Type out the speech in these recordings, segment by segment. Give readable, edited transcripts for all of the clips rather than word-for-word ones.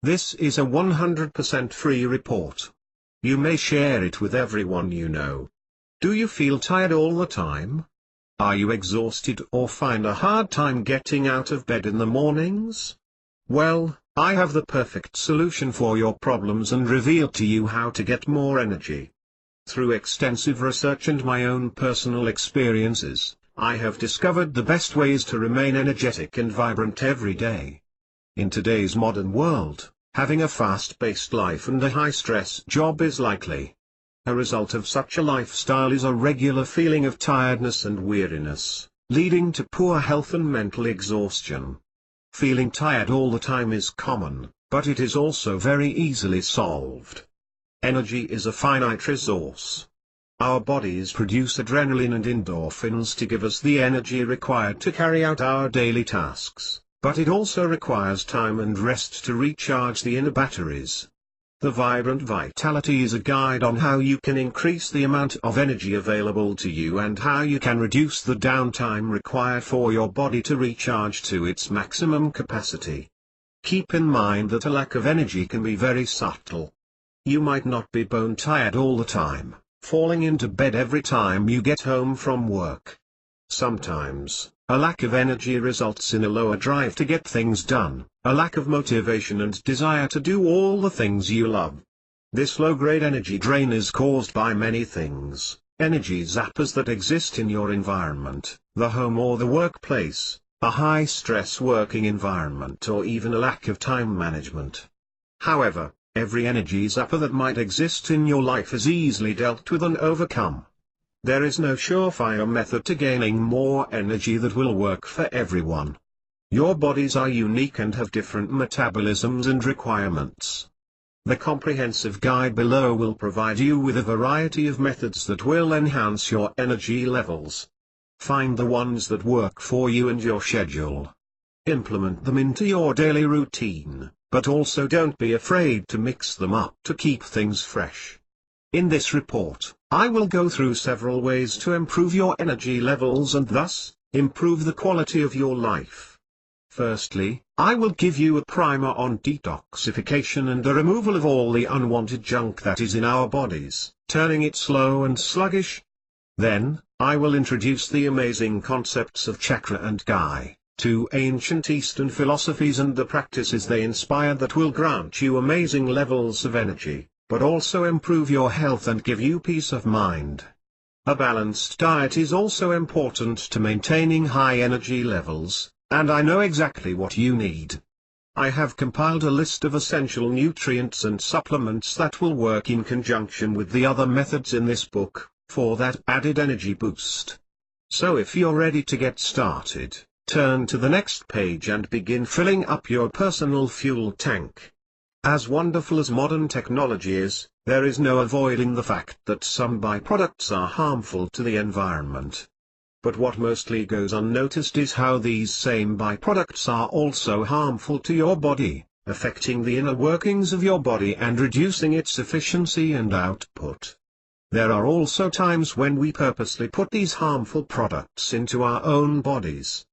This is a 100% free report. You may share it with everyone you know. Do you feel tired all the time? Are you exhausted or find a hard time getting out of bed in the mornings? Well, I have the perfect solution for your problems and reveal to you how to get more energy. Through extensive research and my own personal experiences, I have discovered the best ways to remain energetic and vibrant every day. In today's modern world, having a fast-paced life and a high-stress job is likely. A result of such a lifestyle is a regular feeling of tiredness and weariness, leading to poor health and mental exhaustion. Feeling tired all the time is common, but it is also very easily solved. Energy is a finite resource. Our bodies produce adrenaline and endorphins to give us the energy required to carry out our daily tasks, but it also requires time and rest to recharge the inner batteries. The Vibrant Vitality is a guide on how you can increase the amount of energy available to you and how you can reduce the downtime required for your body to recharge to its maximum capacity. Keep in mind that a lack of energy can be very subtle. You might not be bone tired all the time, falling into bed every time you get home from work. Sometimes, a lack of energy results in a lower drive to get things done, a lack of motivation and desire to do all the things you love. This low-grade energy drain is caused by many things: energy zappers that exist in your environment, the home or the workplace, a high-stress working environment, or even a lack of time management. However, every energy zapper that might exist in your life is easily dealt with and overcome. There is no surefire method to gaining more energy that will work for everyone. Your bodies are unique and have different metabolisms and requirements. The comprehensive guide below will provide you with a variety of methods that will enhance your energy levels. Find the ones that work for you and your schedule. Implement them into your daily routine, but also don't be afraid to mix them up to keep things fresh. In this report, I will go through several ways to improve your energy levels and thus, improve the quality of your life. Firstly, I will give you a primer on detoxification and the removal of all the unwanted junk that is in our bodies, turning it slow and sluggish. Then, I will introduce the amazing concepts of chakra and Gai, two ancient Eastern philosophies, and the practices they inspired that will grant you amazing levels of energy, but also improve your health and give you peace of mind. A balanced diet is also important to maintaining high energy levels, and I know exactly what you need. I have compiled a list of essential nutrients and supplements that will work in conjunction with the other methods in this book, for that added energy boost. So if you're ready to get started, turn to the next page and begin filling up your personal fuel tank. As wonderful as modern technology is, there is no avoiding the fact that some byproducts are harmful to the environment. But what mostly goes unnoticed is how these same byproducts are also harmful to your body, affecting the inner workings of your body and reducing its efficiency and output. There are also times when we purposely put these harmful products into our own bodies.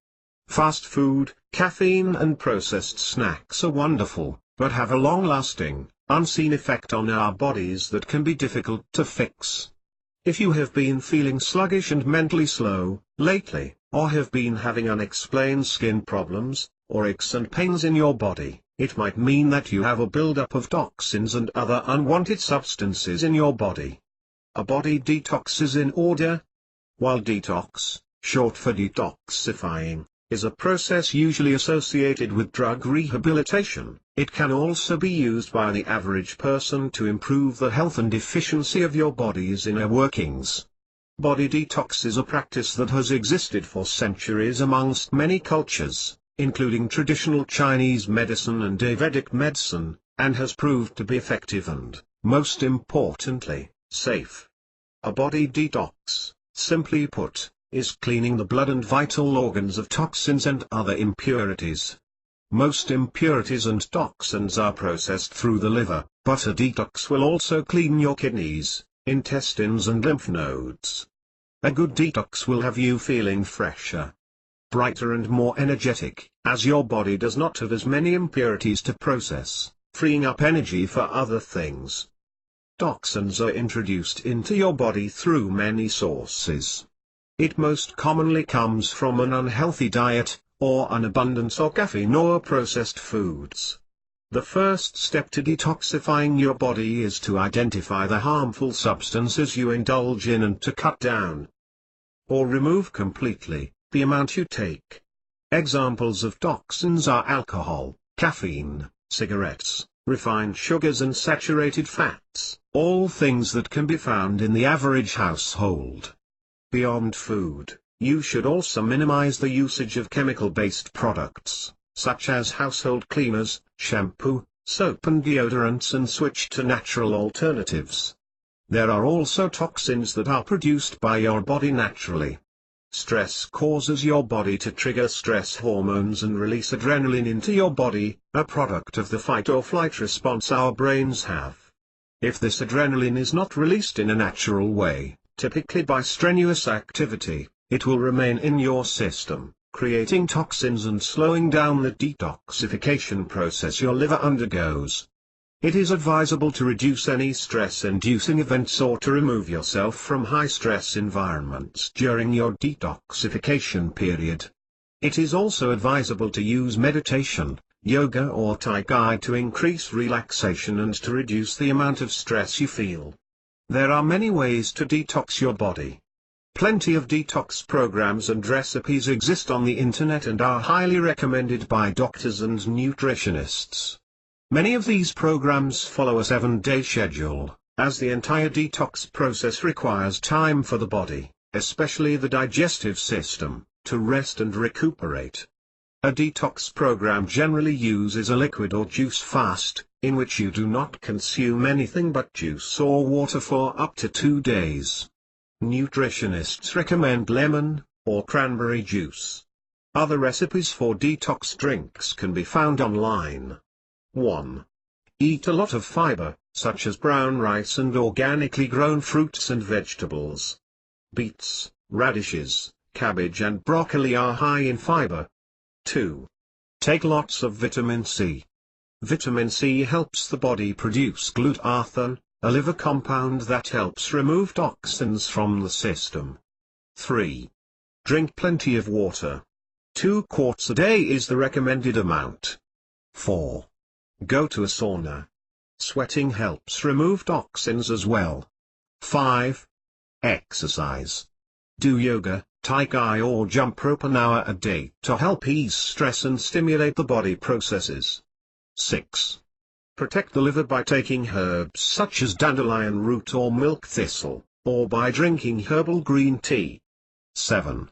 Fast food, caffeine and processed snacks are wonderful, but have a long-lasting, unseen effect on our bodies that can be difficult to fix. If you have been feeling sluggish and mentally slow lately, or have been having unexplained skin problems, or aches and pains in your body, it might mean that you have a buildup of toxins and other unwanted substances in your body. A body detox is in order. While detox, short for detoxifying, is a process usually associated with drug rehabilitation, it can also be used by the average person to improve the health and efficiency of your body's inner workings. Body detox is a practice that has existed for centuries amongst many cultures, including traditional Chinese medicine and Ayurvedic medicine, and has proved to be effective and, most importantly, safe. A body detox, simply put, is cleaning the blood and vital organs of toxins and other impurities. Most impurities and toxins are processed through the liver, but a detox will also clean your kidneys, intestines and lymph nodes. A good detox will have you feeling fresher, brighter and more energetic, as your body does not have as many impurities to process. freeing up energy for other things. Toxins are introduced into your body through many sources. It most commonly comes from an unhealthy diet, or an abundance of caffeine or processed foods. The first step to detoxifying your body is to identify the harmful substances you indulge in and to cut down or remove completely the amount you take. Examples of toxins are alcohol, caffeine, cigarettes, refined sugars and saturated fats, all things that can be found in the average household. Beyond food, you should also minimize the usage of chemical-based products, such as household cleaners, shampoo, soap and deodorants, and switch to natural alternatives. There are also toxins that are produced by your body naturally. Stress causes your body to trigger stress hormones and release adrenaline into your body, a product of the fight-or-flight response our brains have. If this adrenaline is not released in a natural way, typically by strenuous activity, it will remain in your system, creating toxins and slowing down the detoxification process your liver undergoes. It is advisable to reduce any stress-inducing events or to remove yourself from high-stress environments during your detoxification period. It is also advisable to use meditation, yoga or Tai Chi to increase relaxation and to reduce the amount of stress you feel. There are many ways to detox your body. Plenty of detox programs and recipes exist on the internet and are highly recommended by doctors and nutritionists. Many of these programs follow a 7-day schedule, as the entire detox process requires time for the body, especially the digestive system, to rest and recuperate. A detox program generally uses a liquid or juice fast, in which you do not consume anything but juice or water for up to 2 days. Nutritionists recommend lemon or cranberry juice. Other recipes for detox drinks can be found online. 1. Eat a lot of fiber, such as brown rice and organically grown fruits and vegetables. Beets, radishes, cabbage and broccoli are high in fiber. 2. Take lots of vitamin C. Vitamin C helps the body produce glutathione, a liver compound that helps remove toxins from the system. 3. Drink plenty of water. 2 quarts a day is the recommended amount. 4. Go to a sauna. Sweating helps remove toxins as well. 5. Exercise. Do yoga, Tai Chi or jump rope an hour a day to help ease stress and stimulate the body processes. 6. Protect the liver by taking herbs such as dandelion root or milk thistle, or by drinking herbal green tea. 7.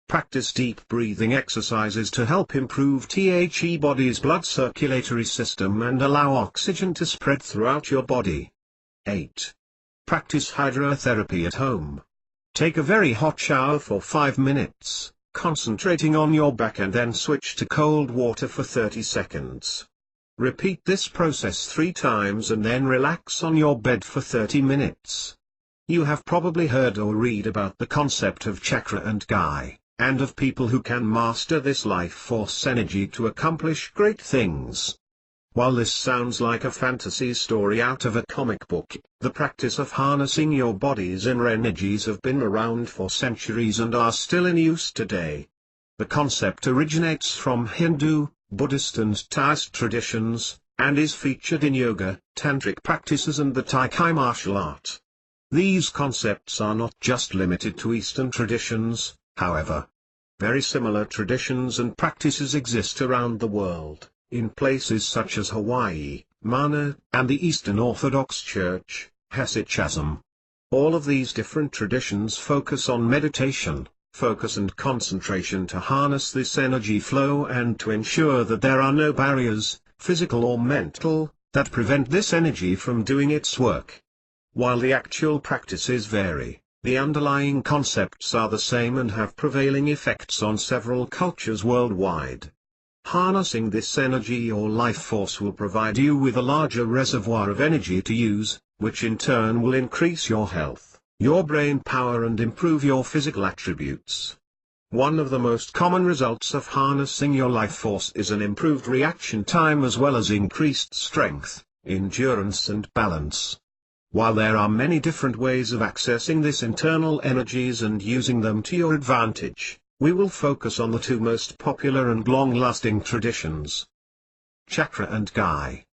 Practice deep breathing exercises to help improve the body's blood circulatory system and allow oxygen to spread throughout your body. 8. Practice hydrotherapy at home. Take a very hot shower for 5 minutes, concentrating on your back, and then switch to cold water for 30 seconds. Repeat this process 3 times and then relax on your bed for 30 minutes. You have probably heard or read about the concept of chakra and Gai, and of people who can master this life force energy to accomplish great things. While this sounds like a fantasy story out of a comic book, the practice of harnessing your body's inner energies have been around for centuries and are still in use today. The concept originates from Hindu, Buddhist and Taoist traditions, and is featured in yoga, tantric practices and the Tai Chi martial art. These concepts are not just limited to Eastern traditions, however. Very similar traditions and practices exist around the world, in places such as Hawaii, Mana, and the Eastern Orthodox Church, Hasidism. All of these different traditions focus on meditation, focus and concentration to harness this energy flow and to ensure that there are no barriers, physical or mental, that prevent this energy from doing its work. While the actual practices vary, the underlying concepts are the same and have prevailing effects on several cultures worldwide. Harnessing this energy or life force will provide you with a larger reservoir of energy to use, which in turn will increase your health, your brain power and improve your physical attributes. One of the most common results of harnessing your life force is an improved reaction time as well as increased strength, endurance and balance. While there are many different ways of accessing this internal energies and using them to your advantage, we will focus on the two most popular and long-lasting traditions. Chakra and Gai.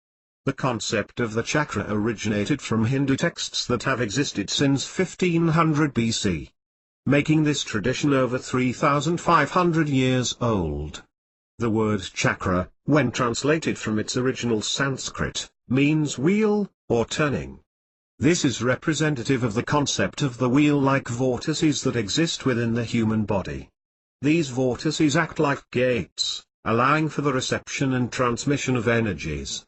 The concept of the chakra originated from Hindu texts that have existed since 1500 BC. Making this tradition over 3,500 years old. The word chakra, when translated from its original Sanskrit, means wheel, or turning. This is representative of the concept of the wheel-like vortices that exist within the human body. These vortices act like gates, allowing for the reception and transmission of energies.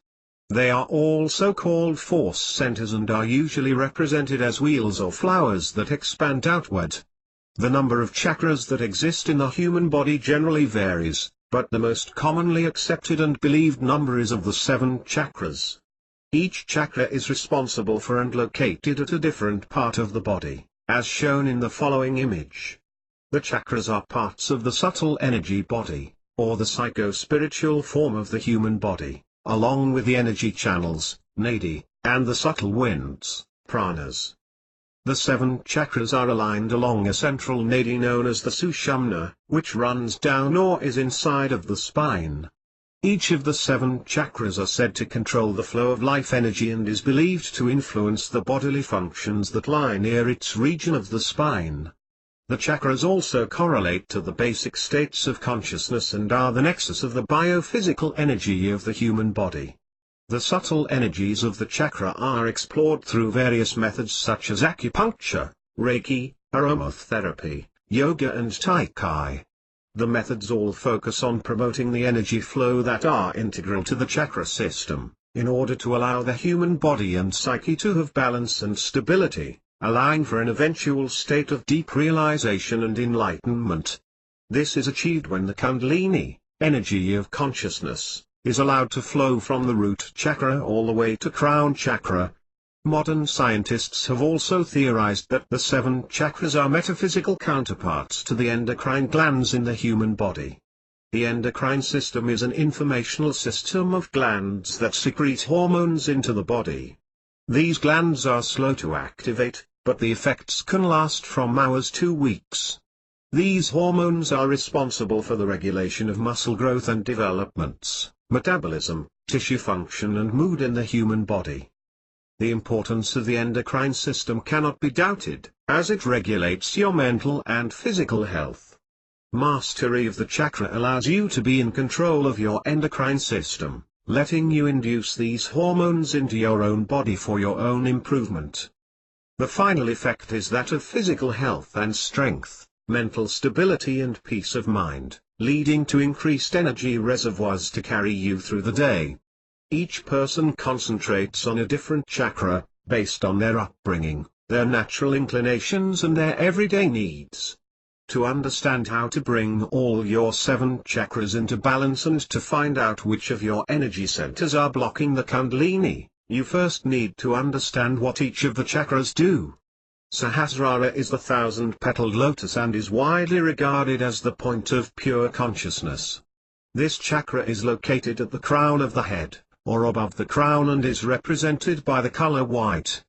They are also called force centers and are usually represented as wheels or flowers that expand outward. The number of chakras that exist in the human body generally varies, but the most commonly accepted and believed number is of the 7 chakras. Each chakra is responsible for and located at a different part of the body, as shown in the following image. The chakras are parts of the subtle energy body, or the psycho-spiritual form of the human body, along with the energy channels, nadi, and the subtle winds, pranas. The 7 chakras are aligned along a central nadi known as the Sushumna, which runs down or is inside of the spine. Each of the 7 chakras are said to control the flow of life energy and is believed to influence the bodily functions that lie near its region of the spine. The chakras also correlate to the basic states of consciousness and are the nexus of the biophysical energy of the human body. The subtle energies of the chakra are explored through various methods such as acupuncture, Reiki, aromatherapy, yoga and Tai Chi. The methods all focus on promoting the energy flow that are integral to the chakra system, in order to allow the human body and psyche to have balance and stability, allowing for an eventual state of deep realization and enlightenment. This is achieved when the Kundalini, energy of consciousness, is allowed to flow from the root chakra all the way to crown chakra. Modern scientists have also theorized that the 7 chakras are metaphysical counterparts to the endocrine glands in the human body. The endocrine system is an informational system of glands that secrete hormones into the body. These glands are slow to activate, but the effects can last from hours to weeks. These hormones are responsible for the regulation of muscle growth and developments, metabolism, tissue function and mood in the human body. The importance of the endocrine system cannot be doubted, as it regulates your mental and physical health. Mastery of the chakra allows you to be in control of your endocrine system, letting you induce these hormones into your own body for your own improvement. The final effect is that of physical health and strength, mental stability and peace of mind, leading to increased energy reservoirs to carry you through the day. Each person concentrates on a different chakra, based on their upbringing, their natural inclinations and their everyday needs. To understand how to bring all your 7 chakras into balance and to find out which of your energy centers are blocking the Kundalini, you first need to understand what each of the chakras do. Sahasrara is the 1,000-petaled lotus and is widely regarded as the point of pure consciousness. This chakra is located at the crown of the head, or above the crown, and is represented by the color white.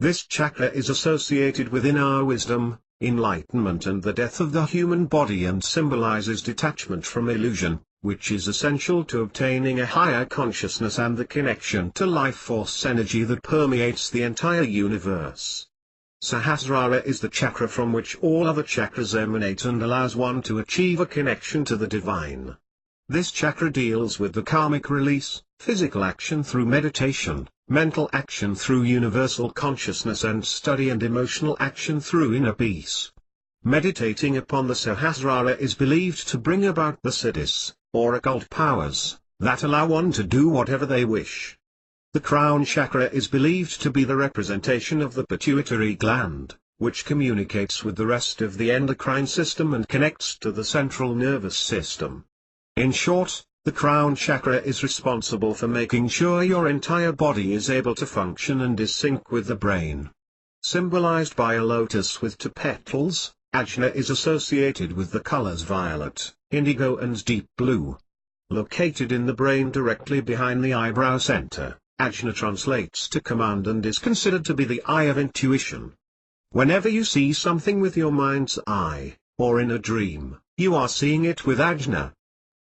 This chakra is associated with inner wisdom, enlightenment and the death of the human body and symbolizes detachment from illusion, which is essential to obtaining a higher consciousness and the connection to life force energy that permeates the entire universe. Sahasrara is the chakra from which all other chakras emanate and allows one to achieve a connection to the divine. This chakra deals with the karmic release, physical action through meditation, mental action through universal consciousness and study, and emotional action through inner peace. Meditating upon the Sahasrara is believed to bring about the siddhis, or occult powers, that allow one to do whatever they wish. The crown chakra is believed to be the representation of the pituitary gland, which communicates with the rest of the endocrine system and connects to the central nervous system. In short, the crown chakra is responsible for making sure your entire body is able to function and is sync with the brain. Symbolized by a lotus with 2 petals, Ajna is associated with the colors violet, indigo and deep blue. Located in the brain directly behind the eyebrow center, Ajna translates to command and is considered to be the eye of intuition. Whenever you see something with your mind's eye, or in a dream, you are seeing it with Ajna.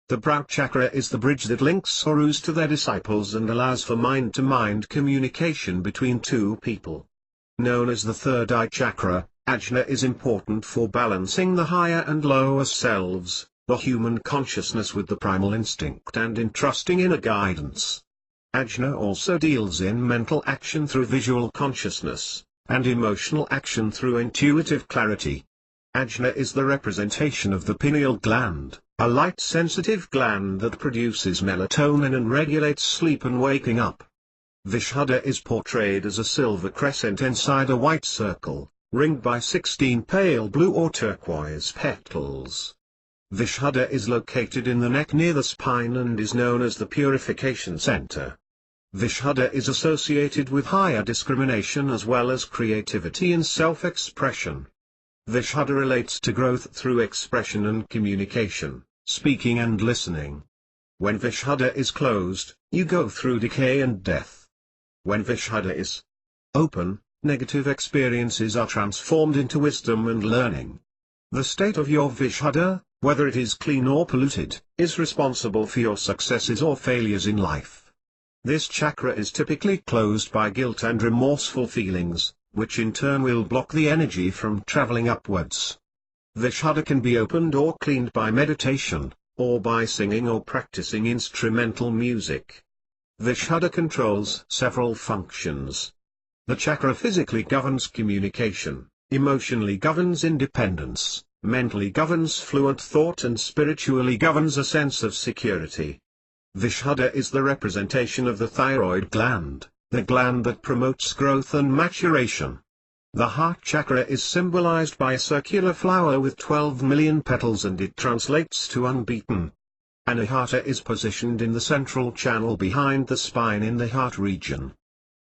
The brow chakra is the bridge that links gurus to their disciples and allows for mind-to-mind communication between two people. Known as the third eye chakra, Ajna is important for balancing the higher and lower selves, the human consciousness with the primal instinct and entrusting inner guidance. Ajna also deals in mental action through visual consciousness, and emotional action through intuitive clarity. Ajna is the representation of the pineal gland, a light-sensitive gland that produces melatonin and regulates sleep and waking up. Vishuddha is portrayed as a silver crescent inside a white circle, ringed by 16 pale blue or turquoise petals. Vishuddha is located in the neck near the spine and is known as the purification center. Vishuddha is associated with higher discrimination as well as creativity and self-expression. Vishuddha relates to growth through expression and communication, speaking and listening. When Vishuddha is closed, you go through decay and death. When Vishuddha is open, negative experiences are transformed into wisdom and learning. The state of your Vishuddha, whether it is clean or polluted, is responsible for your successes or failures in life. This chakra is typically closed by guilt and remorseful feelings, which in turn will block the energy from traveling upwards. Vishuddha can be opened or cleaned by meditation, or by singing or practicing instrumental music. Vishuddha controls several functions. The chakra physically governs communication, emotionally governs independence, mentally governs fluent thought and spiritually governs a sense of security. Vishuddha is the representation of the thyroid gland, the gland that promotes growth and maturation. The heart chakra is symbolized by a circular flower with 12 million petals and it translates to unbeaten. Anahata is positioned in the central channel behind the spine in the heart region.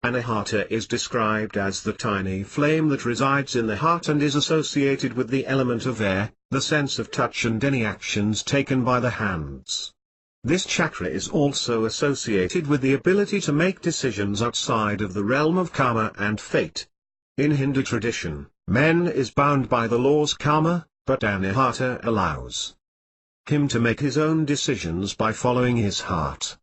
Anahata is described as the tiny flame that resides in the heart and is associated with the element of air, the sense of touch and any actions taken by the hands. This chakra is also associated with the ability to make decisions outside of the realm of karma and fate. In Hindu tradition, man is bound by the laws karma, but Anahata allows him to make his own decisions by following his heart.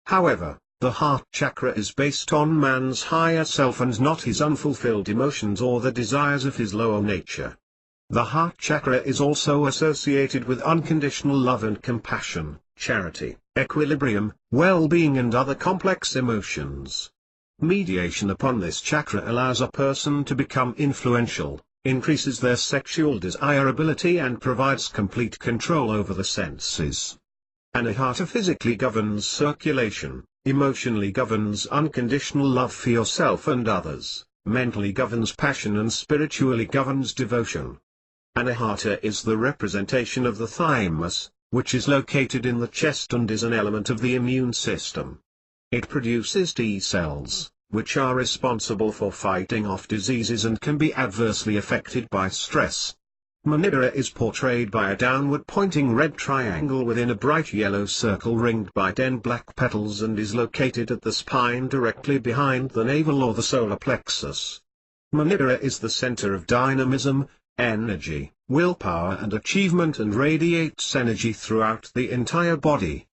However, the heart chakra is based on man's higher self and not his unfulfilled emotions or the desires of his lower nature. The heart chakra is also associated with unconditional love and compassion, charity, equilibrium, well-being and other complex emotions. Mediation upon this chakra allows a person to become influential, increases their sexual desirability and provides complete control over the senses. Anahata physically governs circulation, emotionally governs unconditional love for yourself and others, mentally governs passion and spiritually governs devotion. Anahata is the representation of the thymus, which is located in the chest and is an element of the immune system. It produces T cells, which are responsible for fighting off diseases and can be adversely affected by stress. Manipura is portrayed by a downward-pointing red triangle within a bright yellow circle ringed by 10 black petals and is located at the spine directly behind the navel or the solar plexus. Manipura is the center of dynamism, energy, willpower and achievement and radiates energy throughout the entire body.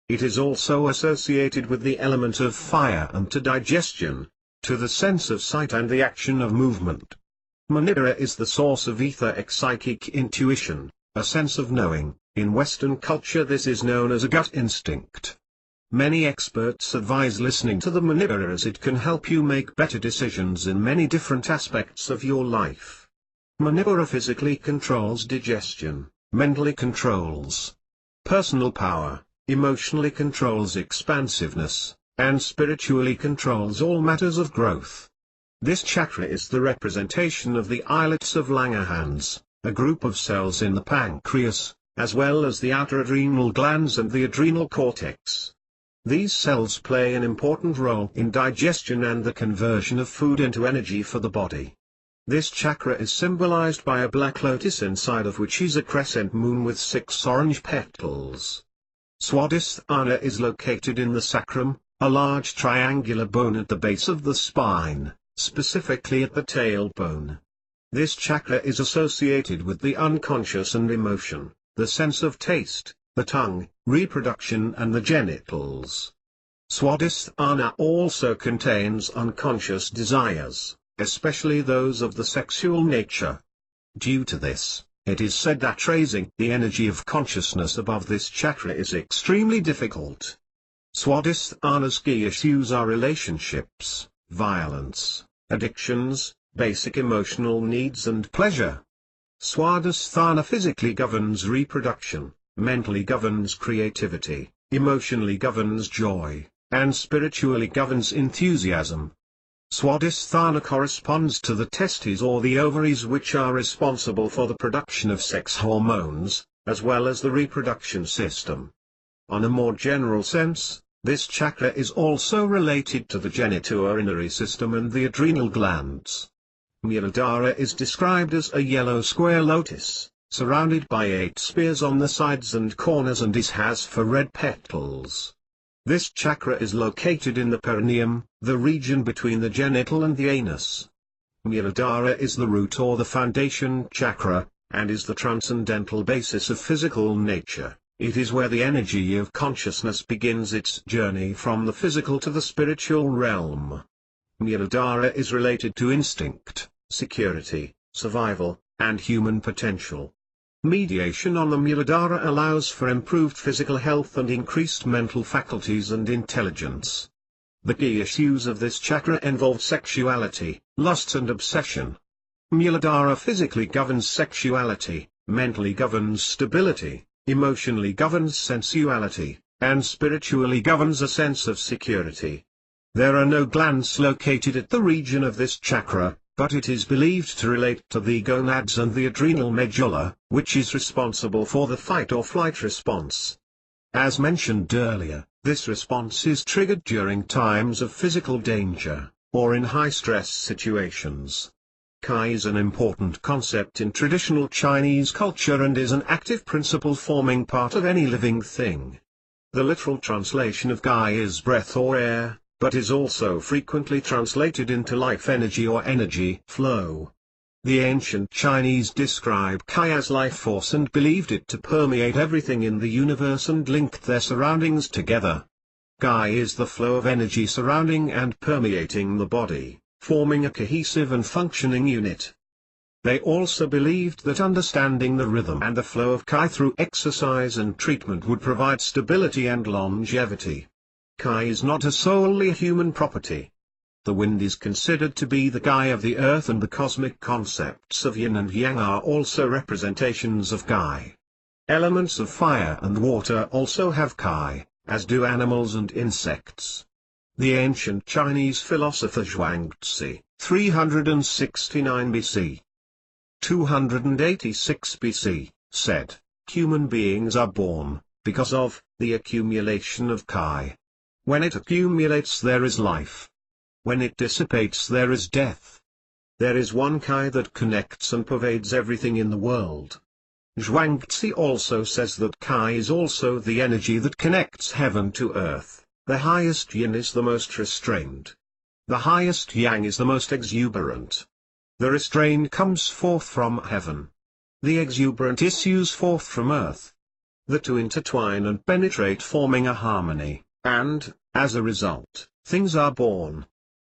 It is also associated with the element of fire and to digestion, to the sense of sight and the action of movement. Manipura is the source of etheric psychic intuition, a sense of knowing. In Western culture this is known as a gut instinct. Many experts advise listening to the Manipura as it can help you make better decisions in many different aspects of your life. Manipura physically controls digestion, mentally controls personal power, emotionally controls expansiveness, and spiritually controls all matters of growth. This chakra is the representation of the islets of Langerhans, a group of cells in the pancreas, as well as the outer adrenal glands and the adrenal cortex. These cells play an important role in digestion and the conversion of food into energy for the body. This chakra is symbolized by a black lotus inside of which is a crescent moon with 6 orange petals. Swadhisthana is located in the sacrum, a large triangular bone at the base of the spine, specifically at the tailbone. This chakra is associated with the unconscious and emotion, the sense of taste, the tongue, reproduction and the genitals. Swadhisthana also contains unconscious desires, especially those of the sexual nature. Due to this, it is said that raising the energy of consciousness above this chakra is extremely difficult. Swadhisthana's key issues are relationships, violence, addictions, basic emotional needs and pleasure. Swadhisthana physically governs reproduction, mentally governs creativity, emotionally governs joy, and spiritually governs enthusiasm. Swadhisthana corresponds to the testes or the ovaries, which are responsible for the production of sex hormones, as well as the reproduction system. On a more general sense, this chakra is also related to the genitourinary system and the adrenal glands. Muladhara is described as a yellow square lotus, surrounded by 8 spears on the sides and corners, and has 4 red petals. This chakra is located in the perineum, the region between the genital and the anus. Muladhara is the root or the foundation chakra, and is the transcendental basis of physical nature. It is where the energy of consciousness begins its journey from the physical to the spiritual realm. Muladhara is related to instinct, security, survival, and human potential. Mediation on the Muladhara allows for improved physical health and increased mental faculties and intelligence. The key issues of this chakra involve sexuality, lust and obsession. Muladhara physically governs sexuality, mentally governs stability, emotionally governs sensuality, and spiritually governs a sense of security. There are no glands located at the region of this chakra, but it is believed to relate to the gonads and the adrenal medulla, which is responsible for the fight or flight response. As mentioned earlier, this response is triggered during times of physical danger, or in high-stress situations. Kai is an important concept in traditional Chinese culture and is an active principle forming part of any living thing. The literal translation of Kai is breath or air, but is also frequently translated into life energy or energy flow. The ancient Chinese described Kai as life force and believed it to permeate everything in the universe and linked their surroundings together. Kai is the flow of energy surrounding and permeating the body, forming a cohesive and functioning unit. They also believed that understanding the rhythm and the flow of Kai through exercise and treatment would provide stability and longevity. Kai is not a solely human property. The wind is considered to be the Kai of the earth, and the cosmic concepts of yin and yang are also representations of Kai. Elements of fire and water also have Kai, as do animals and insects. The ancient Chinese philosopher Zhuangzi, 369 BC, 286 BC, said, "Human beings are born, because of the accumulation of Kai. When it accumulates there is life. When it dissipates there is death. There is one Kai that connects and pervades everything in the world." Zhuangzi also says that Kai is also the energy that connects heaven to earth. The highest yin is the most restrained. The highest yang is the most exuberant. The restrained comes forth from heaven. The exuberant issues forth from earth. The two intertwine and penetrate, forming a harmony, and, as a result, things are born.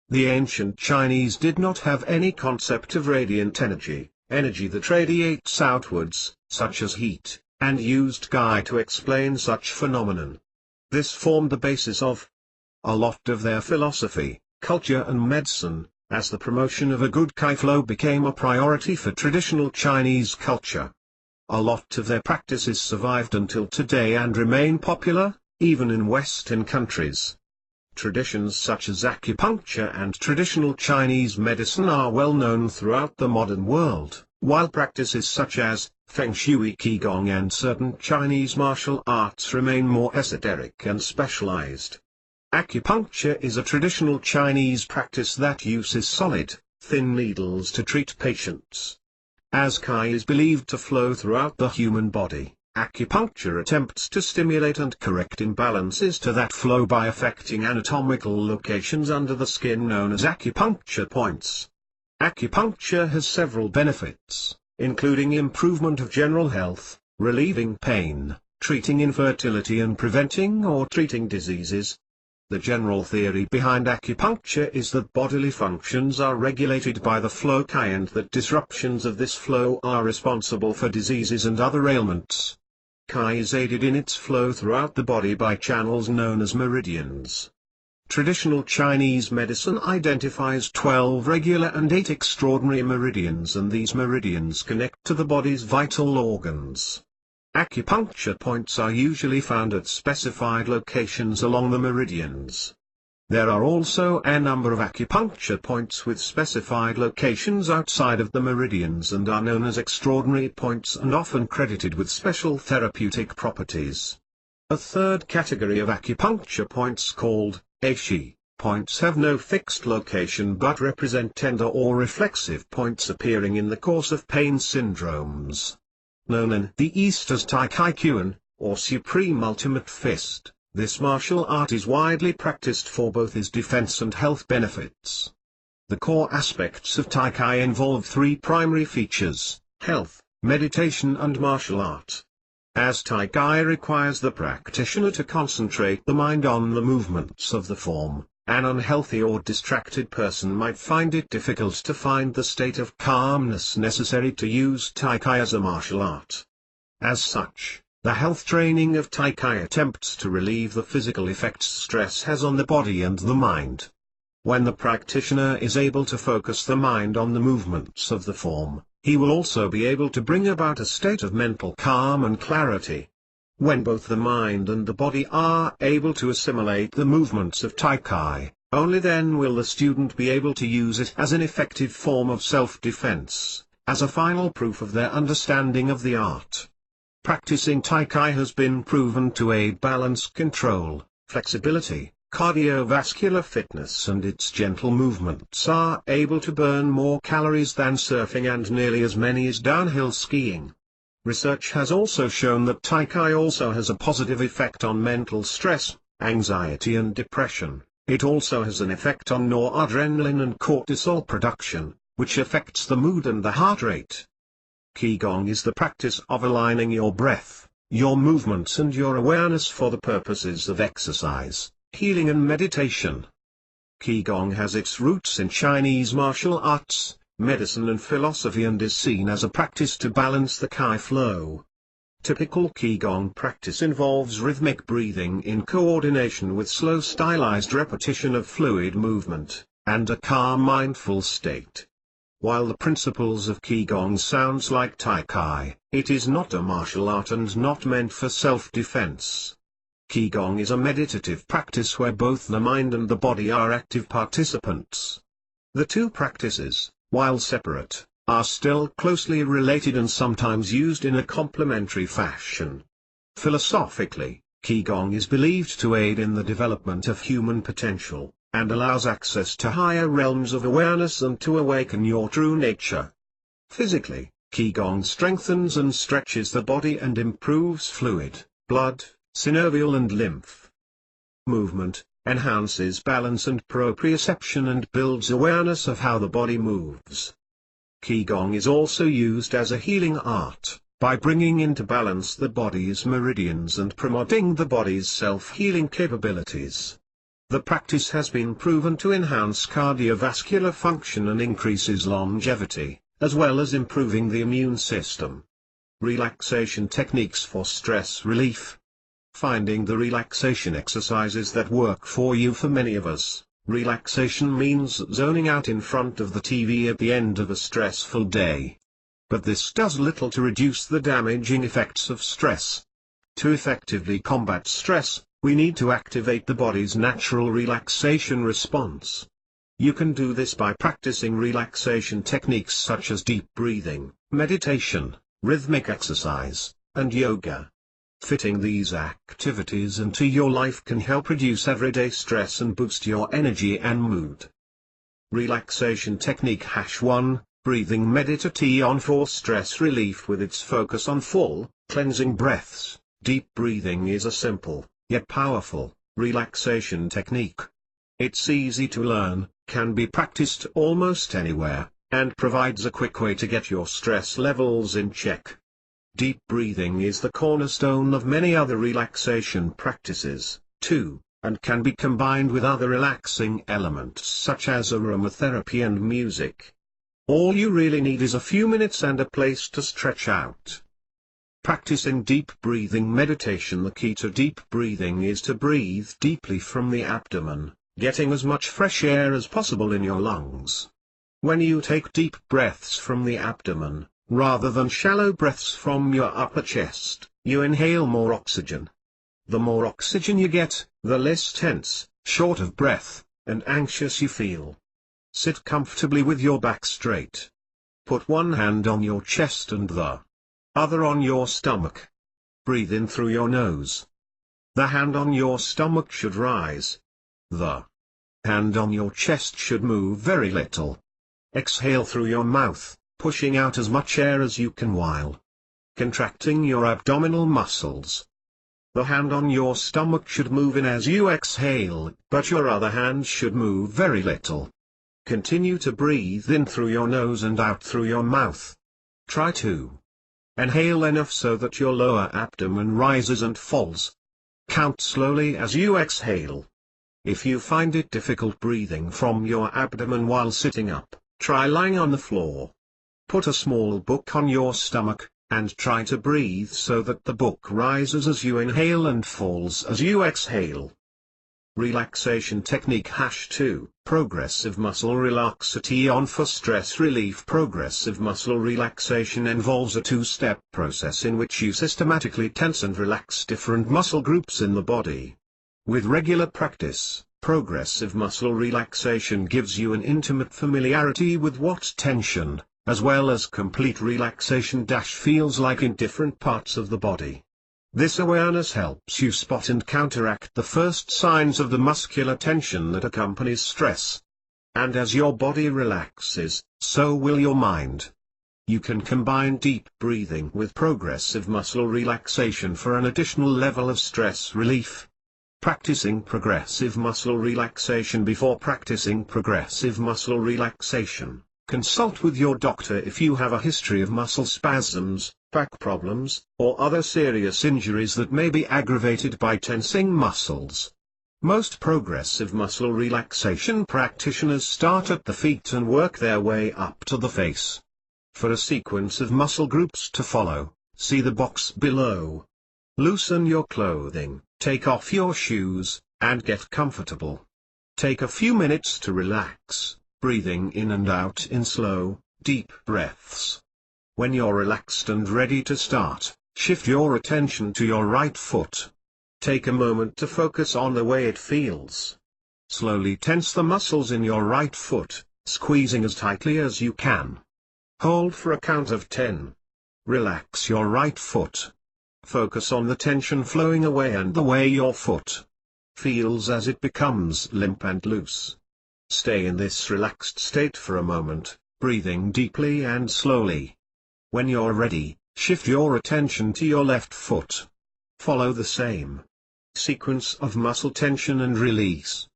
The ancient Chinese did not have any concept of radiant energy, energy that radiates outwards, such as heat, and used Kai to explain such phenomenon. This formed the basis of a lot of their philosophy, culture and medicine, as the promotion of a good Kai flow became a priority for traditional Chinese culture. A lot of their practices survived until today and remain popular, even in Western countries. Traditions such as acupuncture and traditional Chinese medicine are well known throughout the modern world, while practices such as Feng Shui, Qigong and certain Chinese martial arts remain more esoteric and specialized. Acupuncture is a traditional Chinese practice that uses solid, thin needles to treat patients. As Qi is believed to flow throughout the human body, acupuncture attempts to stimulate and correct imbalances to that flow by affecting anatomical locations under the skin known as acupuncture points. Acupuncture has several benefits, including improvement of general health, relieving pain, treating infertility and preventing or treating diseases. The general theory behind acupuncture is that bodily functions are regulated by the flow Qi and that disruptions of this flow are responsible for diseases and other ailments. Qi is aided in its flow throughout the body by channels known as meridians. Traditional Chinese medicine identifies 12 regular and 8 extraordinary meridians, and these meridians connect to the body's vital organs. Acupuncture points are usually found at specified locations along the meridians. There are also a number of acupuncture points with specified locations outside of the meridians and are known as extraordinary points and often credited with special therapeutic properties. A third category of acupuncture points called Eishi points have no fixed location but represent tender or reflexive points appearing in the course of pain syndromes. Known in the East as Tai Chi Chuan, or Supreme Ultimate Fist, this martial art is widely practiced for both its defense and health benefits. The core aspects of Tai Chi involve 3 primary features: health, meditation and martial art. As Tai Chi requires the practitioner to concentrate the mind on the movements of the form, an unhealthy or distracted person might find it difficult to find the state of calmness necessary to use Tai Chi as a martial art. As such, the health training of Tai Chi attempts to relieve the physical effects stress has on the body and the mind. When the practitioner is able to focus the mind on the movements of the form, he will also be able to bring about a state of mental calm and clarity. When both the mind and the body are able to assimilate the movements of Tai Chi, only then will the student be able to use it as an effective form of self-defense, as a final proof of their understanding of the art. Practicing Tai Chi has been proven to aid balance control, flexibility, cardiovascular fitness, and its gentle movements are able to burn more calories than surfing and nearly as many as downhill skiing. Research has also shown that Tai Chi also has a positive effect on mental stress, anxiety and depression. It also has an effect on noradrenaline and cortisol production, which affects the mood and the heart rate. Qigong is the practice of aligning your breath, your movements and your awareness for the purposes of exercise, healing and meditation. Qigong has its roots in Chinese martial arts, medicine and philosophy, and is seen as a practice to balance the Qi flow. Typical Qigong practice involves rhythmic breathing in coordination with slow stylized repetition of fluid movement, and a calm mindful state. While the principles of Qigong sounds like Tai Chi, it is not a martial art and not meant for self-defense. Qigong is a meditative practice where both the mind and the body are active participants. The two practices, while separate, are still closely related and sometimes used in a complementary fashion. Philosophically, Qigong is believed to aid in the development of human potential, and allows access to higher realms of awareness and to awaken your true nature. Physically, Qigong strengthens and stretches the body and improves fluid, blood, synovial and lymph movement, enhances balance and proprioception, and builds awareness of how the body moves. Qigong is also used as a healing art, by bringing into balance the body's meridians and promoting the body's self-healing capabilities. The practice has been proven to enhance cardiovascular function and increases longevity, as well as improving the immune system. Relaxation techniques for stress relief. Finding the relaxation exercises that work for you. For many of us, relaxation means zoning out in front of the TV at the end of a stressful day. But this does little to reduce the damaging effects of stress. To effectively combat stress, we need to activate the body's natural relaxation response. You can do this by practicing relaxation techniques such as deep breathing, meditation, rhythmic exercise, and yoga. Fitting these activities into your life can help reduce everyday stress and boost your energy and mood. Relaxation technique #1, breathing meditation for stress relief with its focus on full, cleansing breaths. Deep breathing is a simple, yet powerful, relaxation technique. It's easy to learn, can be practiced almost anywhere, and provides a quick way to get your stress levels in check. Deep breathing is the cornerstone of many other relaxation practices, too, and can be combined with other relaxing elements such as aromatherapy and music. All you really need is a few minutes and a place to stretch out. Practicing deep breathing meditation. The key to deep breathing is to breathe deeply from the abdomen, getting as much fresh air as possible in your lungs. When you take deep breaths from the abdomen, rather than shallow breaths from your upper chest, you inhale more oxygen. The more oxygen you get, the less tense, short of breath, and anxious you feel. Sit comfortably with your back straight. Put one hand on your chest and the other on your stomach. Breathe in through your nose. The hand on your stomach should rise. The hand on your chest should move very little. Exhale through your mouth, pushing out as much air as you can while contracting your abdominal muscles. The hand on your stomach should move in as you exhale, but your other hand should move very little. Continue to breathe in through your nose and out through your mouth. Try to inhale enough so that your lower abdomen rises and falls. Count slowly as you exhale. If you find it difficult breathing from your abdomen while sitting up, try lying on the floor. Put a small book on your stomach, and try to breathe so that the book rises as you inhale and falls as you exhale. Relaxation technique #2, progressive muscle relaxation for stress relief. Progressive muscle relaxation involves a two-step process in which you systematically tense and relax different muscle groups in the body. With regular practice, progressive muscle relaxation gives you an intimate familiarity with what tension, as well as complete relaxation feels like in different parts of the body. This awareness helps you spot and counteract the first signs of the muscular tension that accompanies stress. And as your body relaxes, so will your mind. You can combine deep breathing with progressive muscle relaxation for an additional level of stress relief. Practicing progressive muscle relaxation. Before practicing progressive muscle relaxation, consult with your doctor if you have a history of muscle spasms, back problems, or other serious injuries that may be aggravated by tensing muscles. Most progressive muscle relaxation practitioners start at the feet and work their way up to the face. For a sequence of muscle groups to follow, see the box below. Loosen your clothing, take off your shoes, and get comfortable. Take a few minutes to relax, breathing in and out in slow, deep breaths. When you're relaxed and ready to start, shift your attention to your right foot. Take a moment to focus on the way it feels. Slowly tense the muscles in your right foot, squeezing as tightly as you can. Hold for a count of 10. Relax your right foot. Focus on the tension flowing away and the way your foot feels as it becomes limp and loose. Stay in this relaxed state for a moment, breathing deeply and slowly. When you're ready, shift your attention to your left foot. Follow the same sequence of muscle tension and release.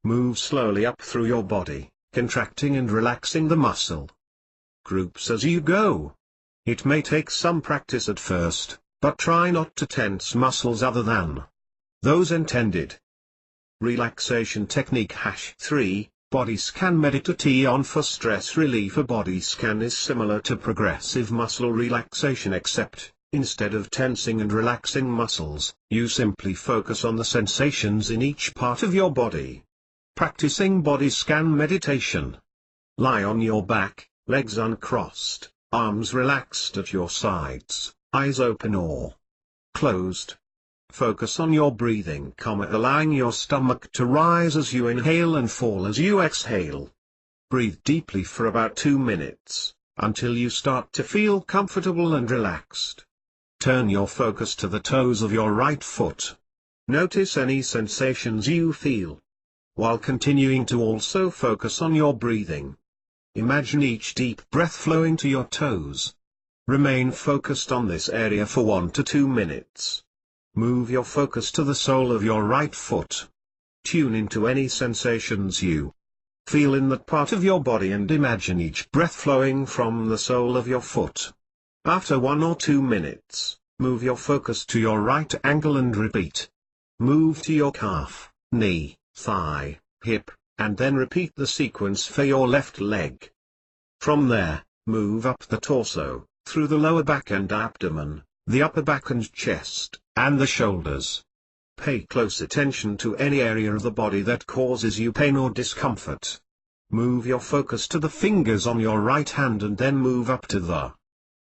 Move slowly up through your body, contracting and relaxing the muscle groups as you go. It may take some practice at first, but try not to tense muscles other than those intended. Relaxation technique #3, body scan meditation for stress relief. A body scan is similar to progressive muscle relaxation except, instead of tensing and relaxing muscles, you simply focus on the sensations in each part of your body. Practicing body scan meditation. Lie on your back, legs uncrossed, arms relaxed at your sides, eyes open or closed. Focus on your breathing, allowing your stomach to rise as you inhale and fall as you exhale. Breathe deeply for about 2 minutes, until you start to feel comfortable and relaxed. Turn your focus to the toes of your right foot. Notice any sensations you feel. while continuing to also focus on your breathing. Imagine each deep breath flowing to your toes. Remain focused on this area for 1 to 2 minutes. Move your focus to the sole of your right foot. Tune into any sensations you feel in that part of your body and imagine each breath flowing from the sole of your foot. After 1 or 2 minutes, move your focus to your right ankle and repeat. Move to your calf, knee, thigh, hip, and then repeat the sequence for your left leg. From there, move up the torso, through the lower back and abdomen, the upper back and chest, and the shoulders. Pay close attention to any area of the body that causes you pain or discomfort. Move your focus to the fingers on your right hand and then move up to the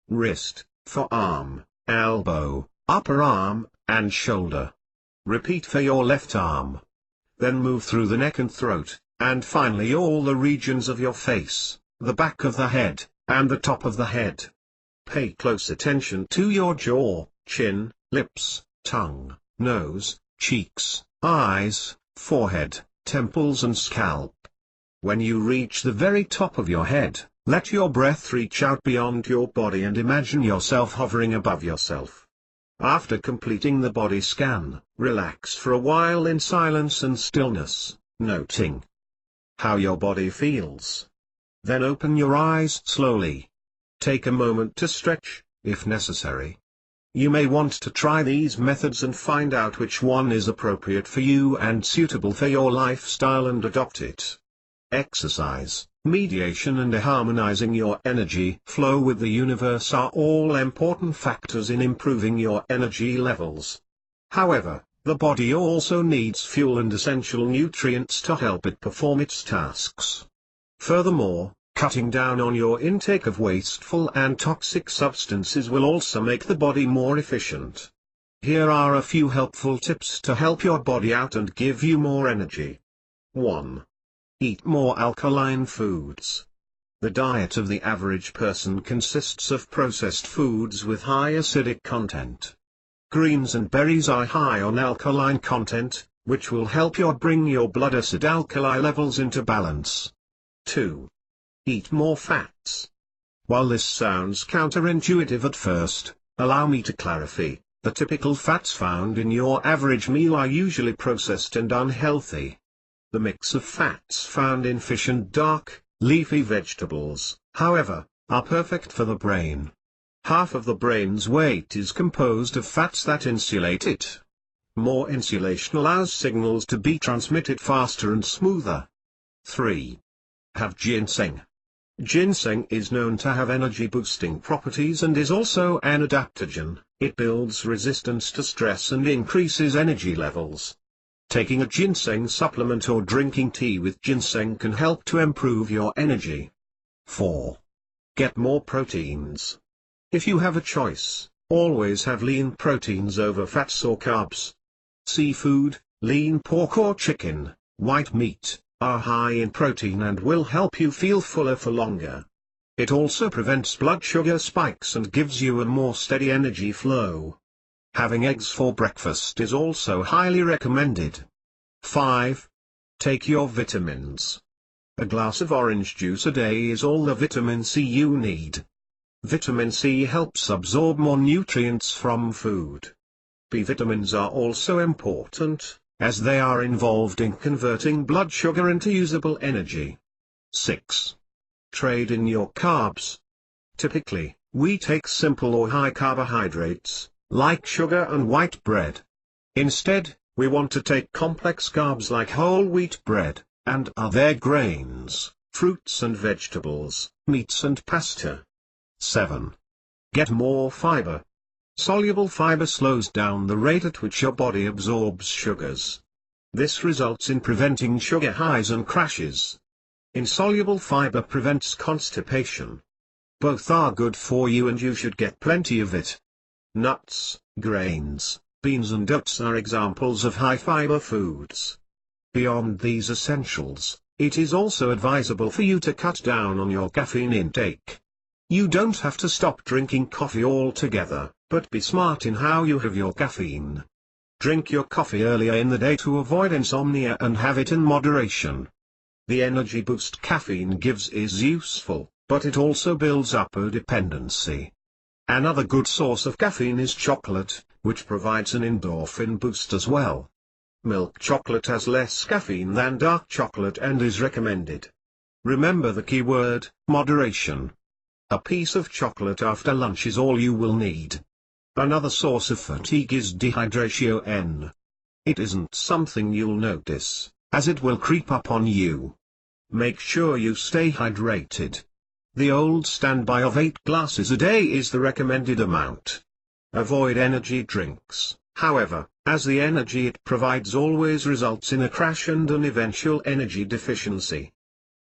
wrist, forearm, elbow, upper arm, and shoulder. Repeat for your left arm. Then move through the neck and throat, and finally all the regions of your face, the back of the head, and the top of the head. Pay close attention to your jaw, chin, lips, tongue, nose, cheeks, eyes, forehead, temples and scalp. When you reach the very top of your head, let your breath reach out beyond your body and imagine yourself hovering above yourself. After completing the body scan, relax for a while in silence and stillness, noting how your body feels. Then open your eyes slowly. Take a moment to stretch, if necessary. You may want to try these methods and find out which one is appropriate for you and suitable for your lifestyle and adopt it. Exercise, mediation and harmonizing your energy flow with the universe are all important factors in improving your energy levels. However, the body also needs fuel and essential nutrients to help it perform its tasks. Furthermore, cutting down on your intake of wasteful and toxic substances will also make the body more efficient. Here are a few helpful tips to help your body out and give you more energy. 1. Eat more alkaline foods. The diet of the average person consists of processed foods with high acidic content. Greens and berries are high on alkaline content, which will help you bring your blood acid-alkali levels into balance. 2. Eat more fats. While this sounds counterintuitive at first, allow me to clarify, the typical fats found in your average meal are usually processed and unhealthy. The mix of fats found in fish and dark, leafy vegetables, however, are perfect for the brain. Half of the brain's weight is composed of fats that insulate it. More insulation allows signals to be transmitted faster and smoother. 3. Have ginseng. Ginseng is known to have energy-boosting properties and is also an adaptogen. It builds resistance to stress and increases energy levels. Taking a ginseng supplement or drinking tea with ginseng can help to improve your energy. 4. Get more proteins. If you have a choice, always have lean proteins over fats or carbs. Seafood, lean pork or chicken, white meat, are high in protein and will help you feel fuller for longer. It also prevents blood sugar spikes and gives you a more steady energy flow. Having eggs for breakfast is also highly recommended. 5. Take your vitamins. A glass of orange juice a day is all the vitamin C you need. Vitamin C helps absorb more nutrients from food. B vitamins are also important, as they are involved in converting blood sugar into usable energy. 6. Trade in your carbs. Typically, we take simple or high carbohydrates, like sugar and white bread. Instead, we want to take complex carbs like whole wheat bread, and other grains, fruits and vegetables, meats and pasta. 7. Get more fiber. Soluble fiber slows down the rate at which your body absorbs sugars. This results in preventing sugar highs and crashes. Insoluble fiber prevents constipation. Both are good for you and you should get plenty of it. Nuts, grains, beans and oats are examples of high-fiber foods. Beyond these essentials, it is also advisable for you to cut down on your caffeine intake. You don't have to stop drinking coffee altogether, but be smart in how you have your caffeine. Drink your coffee earlier in the day to avoid insomnia and have it in moderation. The energy boost caffeine gives is useful, but it also builds up a dependency. Another good source of caffeine is chocolate, which provides an endorphin boost as well. Milk chocolate has less caffeine than dark chocolate and is recommended. Remember the key word, moderation. A piece of chocolate after lunch is all you will need. Another source of fatigue is dehydration. It isn't something you'll notice, as it will creep up on you. Make sure you stay hydrated. The old standby of 8 glasses a day is the recommended amount. Avoid energy drinks, however, as the energy it provides always results in a crash and an eventual energy deficiency.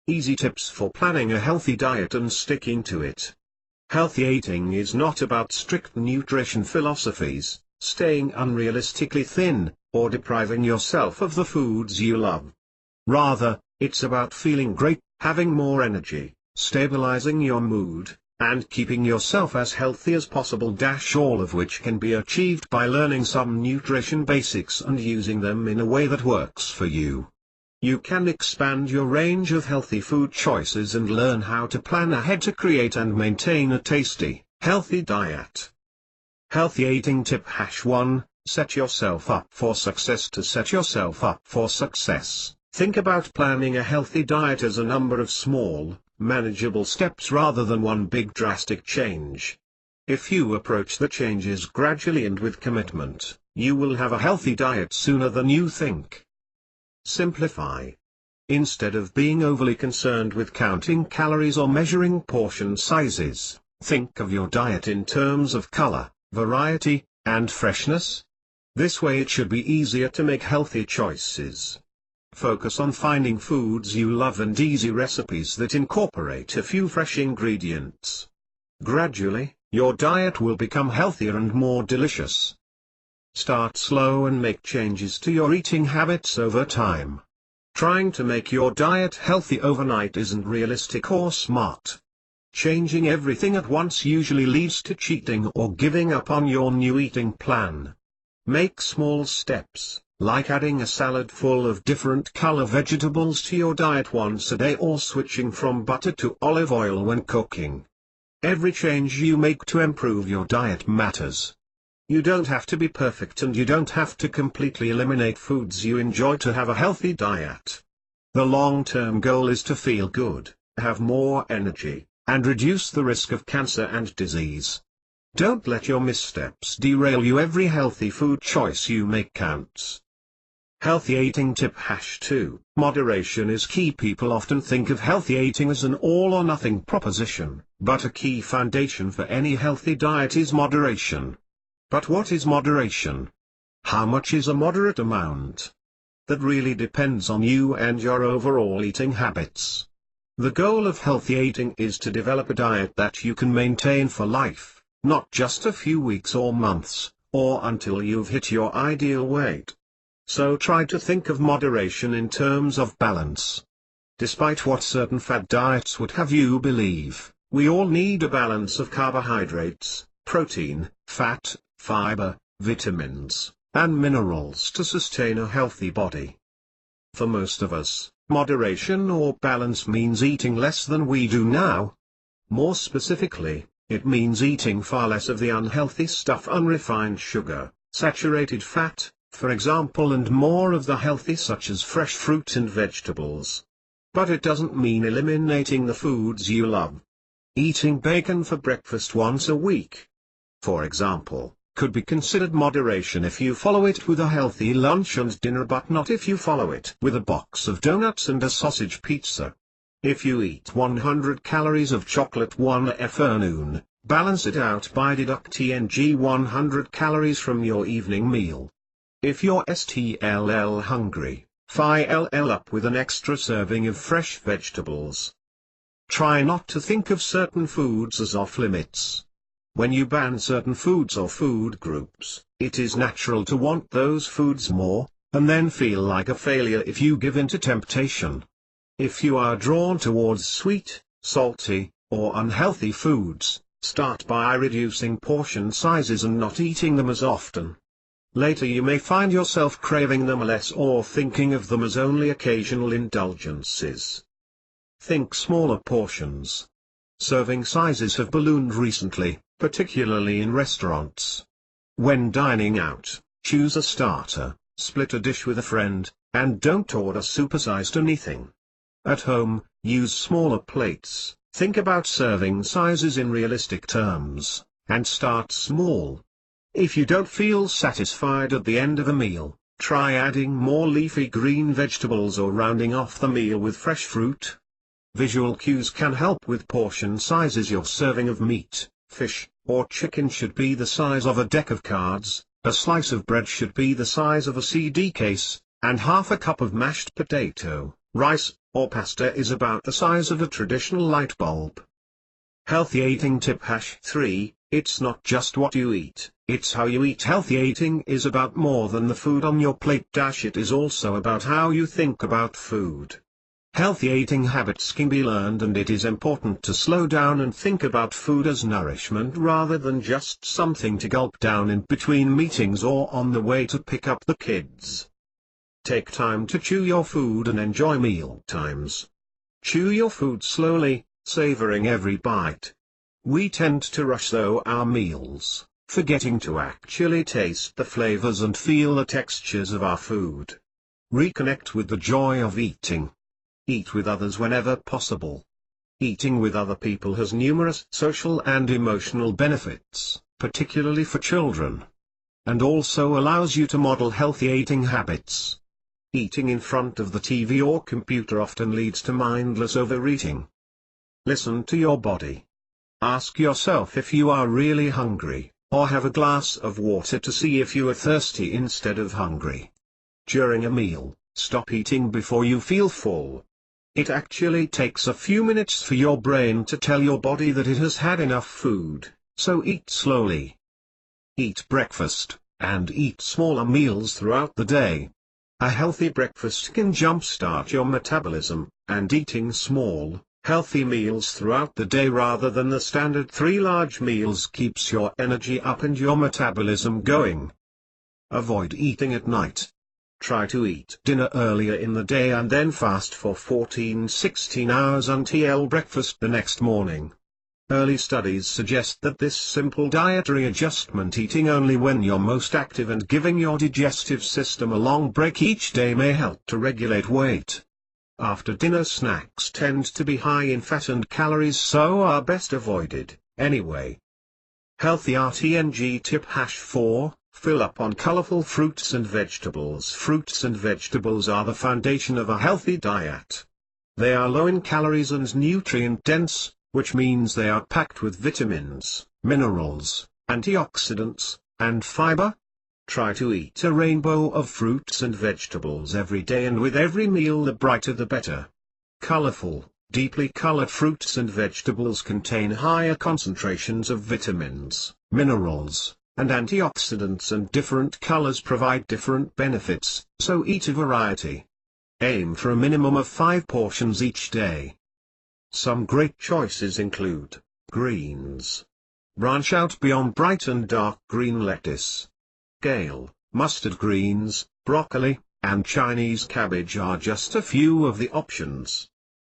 Easy tips for planning a healthy diet and sticking to it. Healthy eating is not about strict nutrition philosophies, staying unrealistically thin, or depriving yourself of the foods you love. Rather, it's about feeling great, having more energy, stabilizing your mood, and keeping yourself as healthy as possible. All of which can be achieved by learning some nutrition basics and using them in a way that works for you. You can expand your range of healthy food choices and learn how to plan ahead to create and maintain a tasty, healthy diet. Healthy eating tip #1, set yourself up for success. To set yourself up for success, think about planning a healthy diet as a number of small, manageable steps rather than one big drastic change. If you approach the changes gradually and with commitment, you will have a healthy diet sooner than you think. Simplify. Instead of being overly concerned with counting calories or measuring portion sizes, think of your diet in terms of color, variety, and freshness. This way it should be easier to make healthy choices. Focus on finding foods you love and easy recipes that incorporate a few fresh ingredients. Gradually, your diet will become healthier and more delicious. Start slow and make changes to your eating habits over time. Trying to make your diet healthy overnight isn't realistic or smart. Changing everything at once usually leads to cheating or giving up on your new eating plan. Make small steps, like adding a salad full of different color vegetables to your diet once a day or switching from butter to olive oil when cooking. Every change you make to improve your diet matters. You don't have to be perfect and you don't have to completely eliminate foods you enjoy to have a healthy diet. The long-term goal is to feel good, have more energy, and reduce the risk of cancer and disease. Don't let your missteps derail you. Every healthy food choice you make counts. Healthy eating tip #2, moderation is key. People often think of healthy eating as an all-or-nothing proposition, but a key foundation for any healthy diet is moderation. But what is moderation? How much is a moderate amount? That really depends on you and your overall eating habits. The goal of healthy eating is to develop a diet that you can maintain for life, not just a few weeks or months, or until you've hit your ideal weight. So try to think of moderation in terms of balance. Despite what certain fad diets would have you believe, we all need a balance of carbohydrates, protein, fat, fiber, vitamins, and minerals to sustain a healthy body. For most of us, moderation or balance means eating less than we do now. More specifically, it means eating far less of the unhealthy stuff, unrefined sugar, saturated fat, for example, and more of the healthy such as fresh fruit and vegetables. But it doesn't mean eliminating the foods you love. Eating bacon for breakfast once a week, for example, could be considered moderation if you follow it with a healthy lunch and dinner, but not if you follow it with a box of donuts and a sausage pizza. If you eat 100 calories of chocolate one afternoon, balance it out by deducting 100 calories from your evening meal. If you're still hungry, fill up with an extra serving of fresh vegetables. Try not to think of certain foods as off limits. When you ban certain foods or food groups, it is natural to want those foods more, and then feel like a failure if you give in to temptation. If you are drawn towards sweet, salty, or unhealthy foods, start by reducing portion sizes and not eating them as often. Later you may find yourself craving them less or thinking of them as only occasional indulgences. Think smaller portions. Serving sizes have ballooned recently, particularly in restaurants. When dining out, choose a starter, split a dish with a friend, and don't order supersized anything. At home, use smaller plates, think about serving sizes in realistic terms, and start small. If you don't feel satisfied at the end of a meal, try adding more leafy green vegetables or rounding off the meal with fresh fruit. Visual cues can help with portion sizes. Your serving of meat, fish, or chicken should be the size of a deck of cards, a slice of bread should be the size of a CD case, and half a cup of mashed potato, rice, or pasta is about the size of a traditional light bulb. Healthy eating tip #3, it's not just what you eat, it's how you eat. Healthy eating is about more than the food on your plate. It is also about how you think about food. Healthy eating habits can be learned, and it is important to slow down and think about food as nourishment rather than just something to gulp down in between meetings or on the way to pick up the kids. Take time to chew your food and enjoy meal times. Chew your food slowly, savoring every bite. We tend to rush through our meals, forgetting to actually taste the flavors and feel the textures of our food. Reconnect with the joy of eating. Eat with others whenever possible. Eating with other people has numerous social and emotional benefits, particularly for children. And also allows you to model healthy eating habits. Eating in front of the TV or computer often leads to mindless overeating. Listen to your body. Ask yourself if you are really hungry, or have a glass of water to see if you are thirsty instead of hungry. During a meal, stop eating before you feel full. It actually takes a few minutes for your brain to tell your body that it has had enough food, so eat slowly. Eat breakfast, and eat smaller meals throughout the day. A healthy breakfast can jumpstart your metabolism, and eating small, healthy meals throughout the day rather than the standard 3 large meals keeps your energy up and your metabolism going. Avoid eating at night. Try to eat dinner earlier in the day and then fast for 14-16 hours until breakfast the next morning. Early studies suggest that this simple dietary adjustment, eating only when you're most active and giving your digestive system a long break each day, may help to regulate weight. After dinner snacks tend to be high in fat and calories, so are best avoided, anyway. Healthy RTNG tip #4. Fill up on colorful fruits and vegetables. Fruits and vegetables are the foundation of a healthy diet. They are low in calories and nutrient-dense, which means they are packed with vitamins, minerals, antioxidants, and fiber. Try to eat a rainbow of fruits and vegetables every day, and with every meal the brighter the better. Colorful, deeply colored fruits and vegetables contain higher concentrations of vitamins, minerals, and antioxidants, and different colors provide different benefits, so eat a variety. Aim for a minimum of 5 portions each day. Some great choices include greens. Branch out beyond bright and dark green lettuce. Kale, mustard greens, broccoli, and Chinese cabbage are just a few of the options.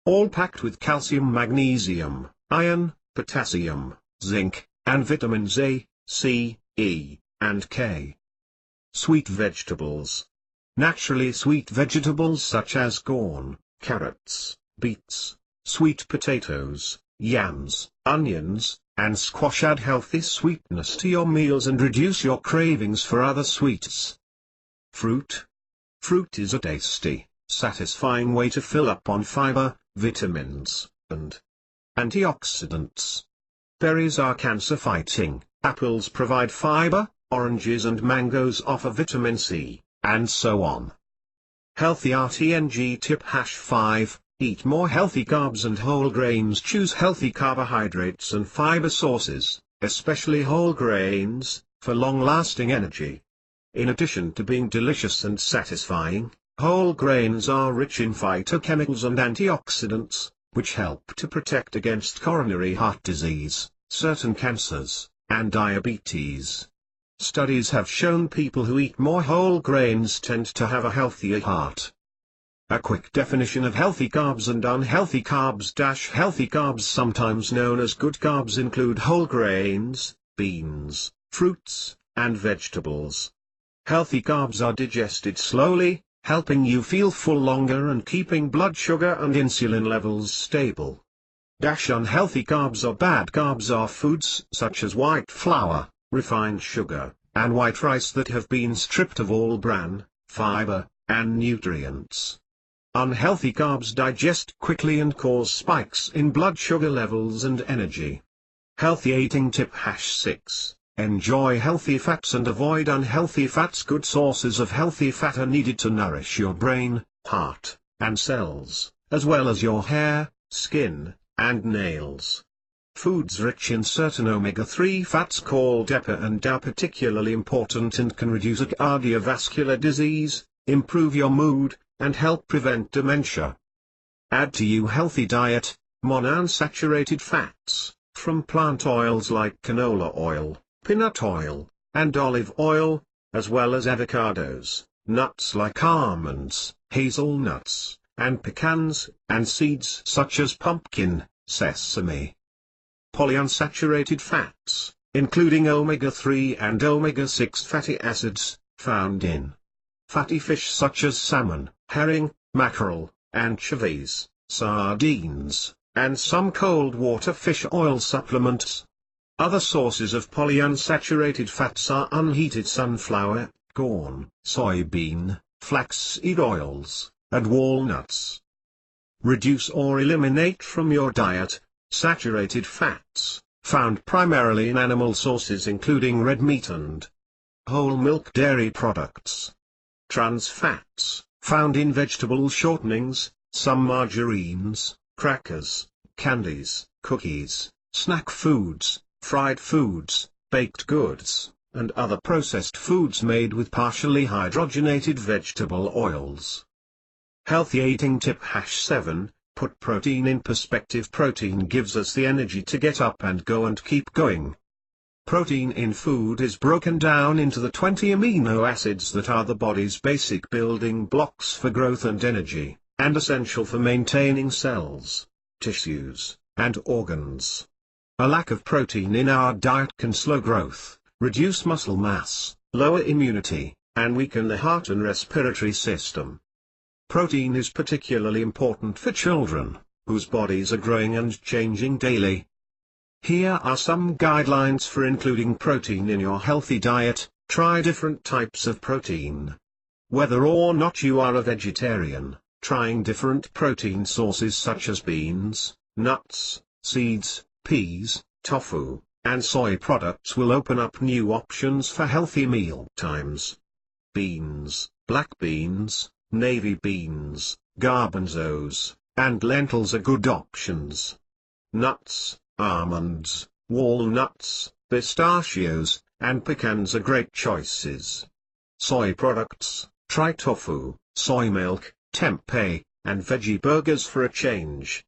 All packed with calcium, magnesium, iron, potassium, zinc, and vitamins A, C, E, and K. Sweet vegetables. Naturally sweet vegetables such as corn, carrots, beets, sweet potatoes, yams, onions, and squash add healthy sweetness to your meals and reduce your cravings for other sweets. Fruit. Fruit is a tasty, satisfying way to fill up on fiber, vitamins, and antioxidants. Berries are cancer-fighting, apples provide fiber, oranges and mangoes offer vitamin C, and so on. Healthy RTNG tip #5. Eat more healthy carbs and whole grains. Choose healthy carbohydrates and fiber sources, especially whole grains, for long-lasting energy. In addition to being delicious and satisfying, whole grains are rich in phytochemicals and antioxidants, which help to protect against coronary heart disease, certain cancers, and diabetes. Studies have shown people who eat more whole grains tend to have a healthier heart. A quick definition of healthy carbs and unhealthy carbs. Healthy carbs, sometimes known as good carbs, include whole grains, beans, fruits, and vegetables. Healthy carbs are digested slowly, helping you feel full longer and keeping blood sugar and insulin levels stable. Unhealthy carbs or bad carbs are foods such as white flour, refined sugar, and white rice that have been stripped of all bran, fiber, and nutrients. Unhealthy carbs digest quickly and cause spikes in blood sugar levels and energy. Healthy eating tip #6. Enjoy healthy fats and avoid unhealthy fats. Good sources of healthy fat are needed to nourish your brain, heart, and cells, as well as your hair, skin, and nails. Foods rich in certain omega-3 fats called EPA and DHA are particularly important and can reduce cardiovascular disease, improve your mood, and help prevent dementia. Add to your healthy diet monounsaturated fats from plant oils like canola oil, peanut oil, and olive oil, as well as avocados, nuts like almonds, hazelnuts, and pecans, and seeds such as pumpkin, sesame. Polyunsaturated fats, including omega-3 and omega-6 fatty acids, found in fatty fish such as salmon, herring, mackerel, anchovies, sardines, and some cold water fish oil supplements. Other sources of polyunsaturated fats are unheated sunflower, corn, soybean, flaxseed oils, and walnuts. Reduce or eliminate from your diet saturated fats, found primarily in animal sources including red meat and whole milk dairy products. Trans fats, found in vegetable shortenings, some margarines, crackers, candies, cookies, snack foods, fried foods, baked goods, and other processed foods made with partially hydrogenated vegetable oils. Healthy eating tip #7. Put protein in perspective. Protein gives us the energy to get up and go and keep going. Protein in food is broken down into the 20 amino acids that are the body's basic building blocks for growth and energy, and essential for maintaining cells, tissues, and organs. A lack of protein in our diet can slow growth, reduce muscle mass, lower immunity, and weaken the heart and respiratory system. Protein is particularly important for children, whose bodies are growing and changing daily. Here are some guidelines for including protein in your healthy diet. Try different types of protein. Whether or not you are a vegetarian, trying different protein sources such as beans, nuts, seeds, peas, tofu, and soy products will open up new options for healthy meal times. Beans, black beans, navy beans, garbanzos, and lentils are good options. Nuts, almonds, walnuts, pistachios, and pecans are great choices. Soy products, try tofu, soy milk, tempeh, and veggie burgers for a change.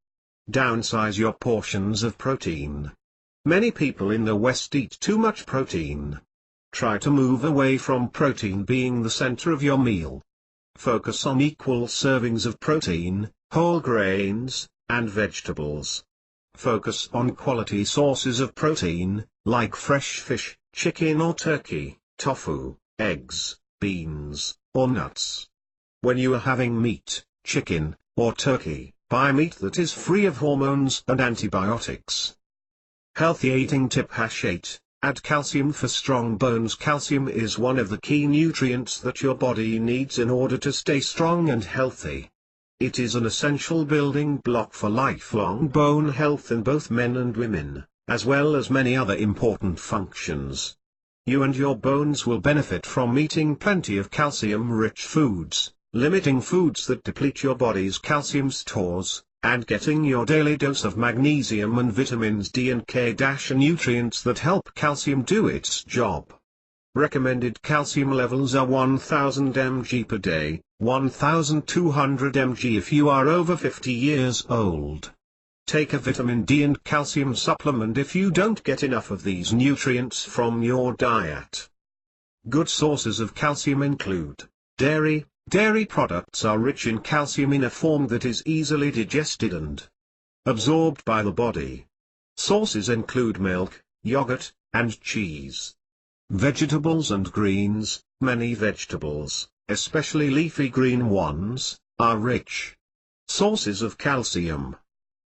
Downsize your portions of protein. Many people in the West eat too much protein. Try to move away from protein being the center of your meal. Focus on equal servings of protein, whole grains, and vegetables. Focus on quality sources of protein, like fresh fish, chicken or turkey, tofu, eggs, beans, or nuts. When you are having meat, chicken, or turkey, buy meat that is free of hormones and antibiotics. Healthy eating tip #8. Add calcium for strong bones. Calcium is one of the key nutrients that your body needs in order to stay strong and healthy. It is an essential building block for lifelong bone health in both men and women, as well as many other important functions. You and your bones will benefit from eating plenty of calcium-rich foods, limiting foods that deplete your body's calcium stores, and getting your daily dose of magnesium and vitamins D and K- nutrients that help calcium do its job. Recommended calcium levels are 1000 mg per day, 1200 mg if you are over 50 years old. Take a vitamin D and calcium supplement if you don't get enough of these nutrients from your diet. Good sources of calcium include dairy. Dairy products are rich in calcium in a form that is easily digested and absorbed by the body. Sources include milk, yogurt, and cheese. Vegetables and greens. Many vegetables, especially leafy green ones, are rich sources of calcium.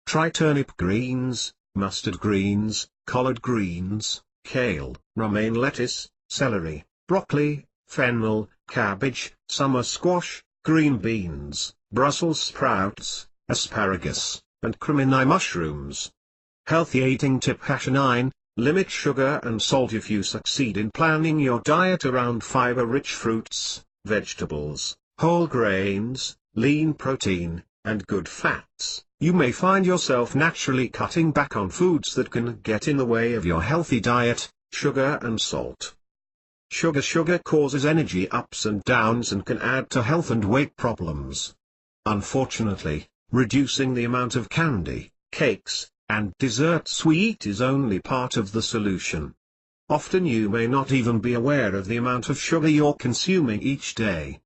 Try turnip greens, mustard greens, collard greens, kale, romaine lettuce, celery, broccoli, fennel, cabbage, summer squash, green beans, Brussels sprouts, asparagus, and cremini mushrooms. Healthy eating tip #9. Limit sugar and salt. If you succeed in planning your diet around fiber-rich fruits, vegetables, whole grains, lean protein, and good fats, you may find yourself naturally cutting back on foods that can get in the way of your healthy diet. Sugar and salt. Sugar causes energy ups and downs and can add to health and weight problems. Unfortunately, reducing the amount of candy, cakes, and desserts we eat is only part of the solution. Often you may not even be aware of the amount of sugar you're consuming each day.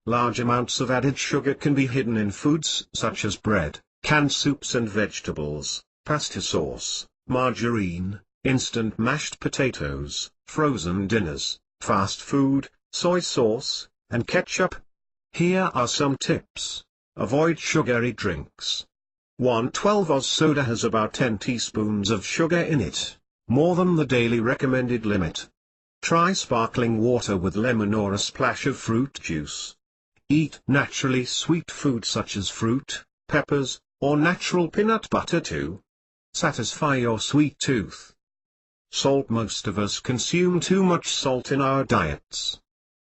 Large amounts of added sugar can be hidden in foods such as bread, canned soups and vegetables, pasta sauce, margarine, instant mashed potatoes, frozen dinners, fast food, soy sauce, and ketchup. Here are some tips. Avoid sugary drinks. 112 Oz soda has about 10 teaspoons of sugar in it, more than the daily recommended limit. Try sparkling water with lemon or a splash of fruit juice. Eat naturally sweet food such as fruit, peppers, or natural peanut butter to satisfy your sweet tooth. Salt. Most of us consume too much salt in our diets.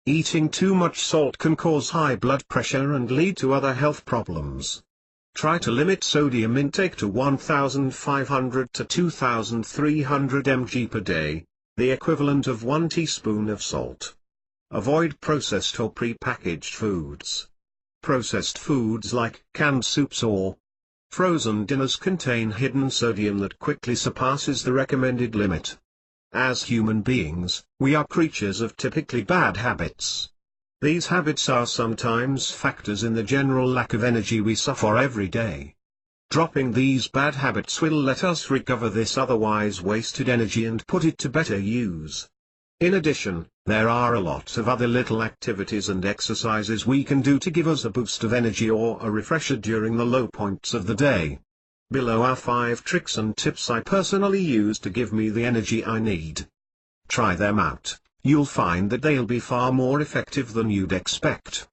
Eating too much salt can cause high blood pressure and lead to other health problems. Try to limit sodium intake to 1,500 to 2,300 mg per day, the equivalent of 1 teaspoon of salt. Avoid processed or pre-packaged foods. Processed foods like canned soups or frozen dinners contain hidden sodium that quickly surpasses the recommended limit. As human beings, we are creatures of typically bad habits. These habits are sometimes factors in the general lack of energy we suffer every day. Dropping these bad habits will let us recover this otherwise wasted energy and put it to better use. In addition, there are a lot of other little activities and exercises we can do to give us a boost of energy or a refresher during the low points of the day. Below are 5 tricks and tips I personally use to give me the energy I need. Try them out. You'll find that they'll be far more effective than you'd expect.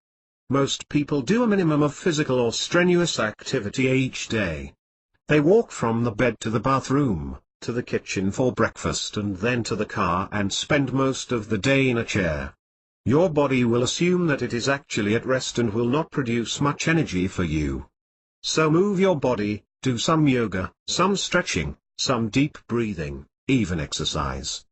Most people do a minimum of physical or strenuous activity each day. They walk from the bed to the bathroom, to the kitchen for breakfast and then to the car and spend most of the day in a chair. Your body will assume that it is actually at rest and will not produce much energy for you. So move your body, do some yoga, some stretching, some deep breathing, even exercise.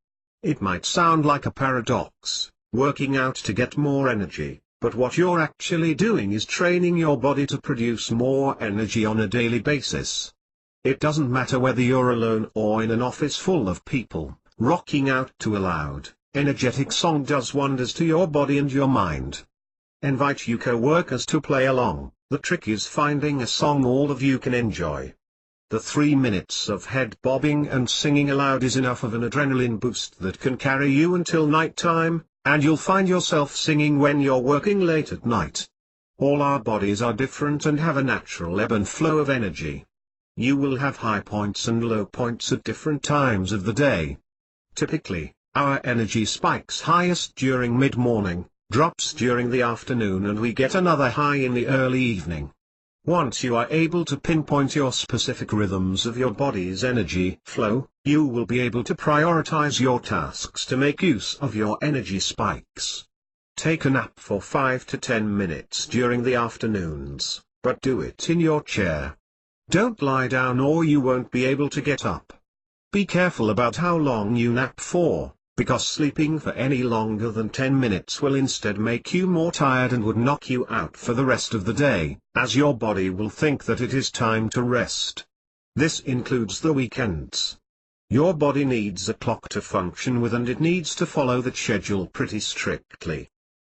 It might sound like a paradox, working out to get more energy, but what you're actually doing is training your body to produce more energy on a daily basis. It doesn't matter whether you're alone or in an office full of people, rocking out to a loud, energetic song does wonders to your body and your mind. Invite your co-workers to play along. The trick is finding a song all of you can enjoy. The 3 minutes of head bobbing and singing aloud is enough of an adrenaline boost that can carry you until night time, and you'll find yourself singing when you're working late at night. All our bodies are different and have a natural ebb and flow of energy. You will have high points and low points at different times of the day. Typically, our energy spikes highest during mid-morning, drops during the afternoon, and we get another high in the early evening. Once you are able to pinpoint your specific rhythms of your body's energy flow, you will be able to prioritize your tasks to make use of your energy spikes. Take a nap for 5 to 10 minutes during the afternoons, but do it in your chair. Don't lie down or you won't be able to get up. Be careful about how long you nap for, because sleeping for any longer than 10 minutes will instead make you more tired and would knock you out for the rest of the day, as your body will think that it is time to rest. This includes the weekends. Your body needs a clock to function with, and it needs to follow that schedule pretty strictly.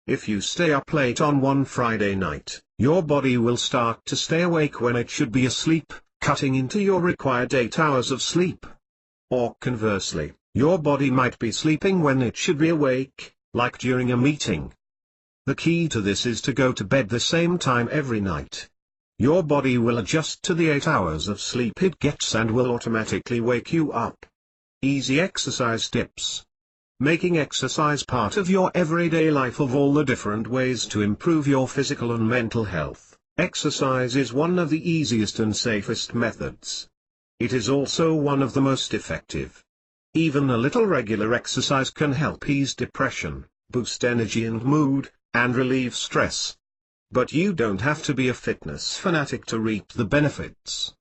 If you stay up late on one Friday night, your body will start to stay awake when it should be asleep, cutting into your required 8 hours of sleep. Or conversely, your body might be sleeping when it should be awake, like during a meeting. The key to this is to go to bed the same time every night. Your body will adjust to the 8 hours of sleep it gets and will automatically wake you up. Easy exercise tips. Making exercise part of your everyday life. Of all the different ways to improve your physical and mental health, exercise is one of the easiest and safest methods. It is also one of the most effective. Even a little regular exercise can help ease depression, boost energy and mood, and relieve stress. But you don't have to be a fitness fanatic to reap the benefits.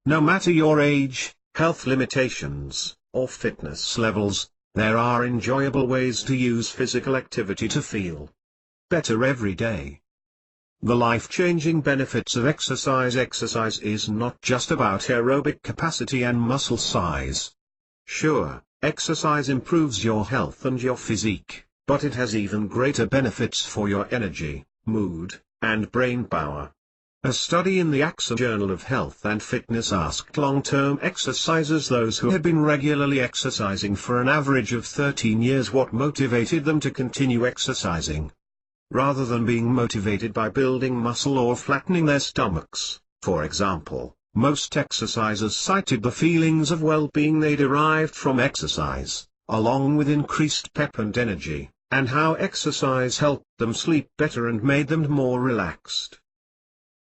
No matter your age, health limitations, or fitness levels, there are enjoyable ways to use physical activity to feel better every day. The life-changing benefits of exercise. Exercise is not just about aerobic capacity and muscle size. Sure, exercise improves your health and your physique, but it has even greater benefits for your energy, mood, and brain power. A study in the AXA Journal of Health and Fitness asked long-term exercisers, those who had been regularly exercising for an average of 13 years, what motivated them to continue exercising. Rather than being motivated by building muscle or flattening their stomachs, for example, most exercisers cited the feelings of well-being they derived from exercise, along with increased pep and energy, and how exercise helped them sleep better and made them more relaxed.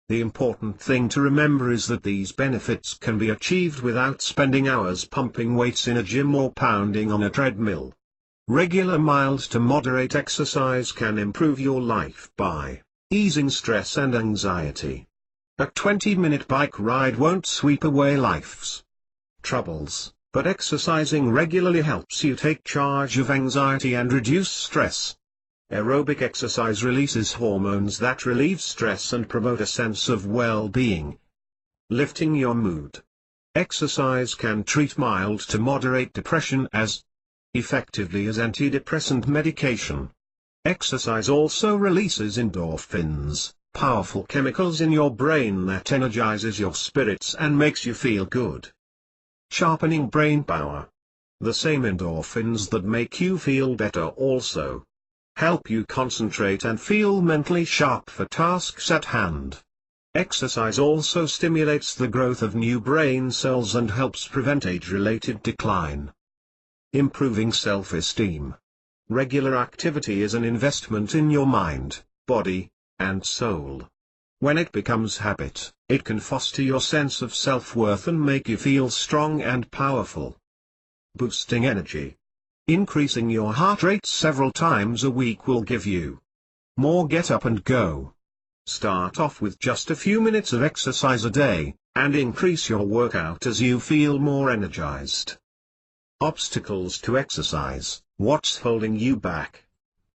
The important thing to remember is that these benefits can be achieved without spending hours pumping weights in a gym or pounding on a treadmill. Regular mild to moderate exercise can improve your life by easing stress and anxiety. A 20-minute bike ride won't sweep away life's troubles, but exercising regularly helps you take charge of anxiety and reduce stress. Aerobic exercise releases hormones that relieve stress and promote a sense of well-being. Lifting your mood. Exercise can treat mild to moderate depression as effectively as antidepressant medication. Exercise also releases endorphins, powerful chemicals in your brain that energizes your spirits and makes you feel good. Sharpening brain power. The same endorphins that make you feel better also help you concentrate and feel mentally sharp for tasks at hand. Exercise also stimulates the growth of new brain cells and helps prevent age-related decline. Improving self-esteem. Regular activity is an investment in your mind, body, and soul. When it becomes habit, it can foster your sense of self-worth and make you feel strong and powerful. Boosting energy. Increasing your heart rate several times a week will give you more get up and go. Start off with just a few minutes of exercise a day, and increase your workout as you feel more energized. Obstacles to exercise. What's holding you back?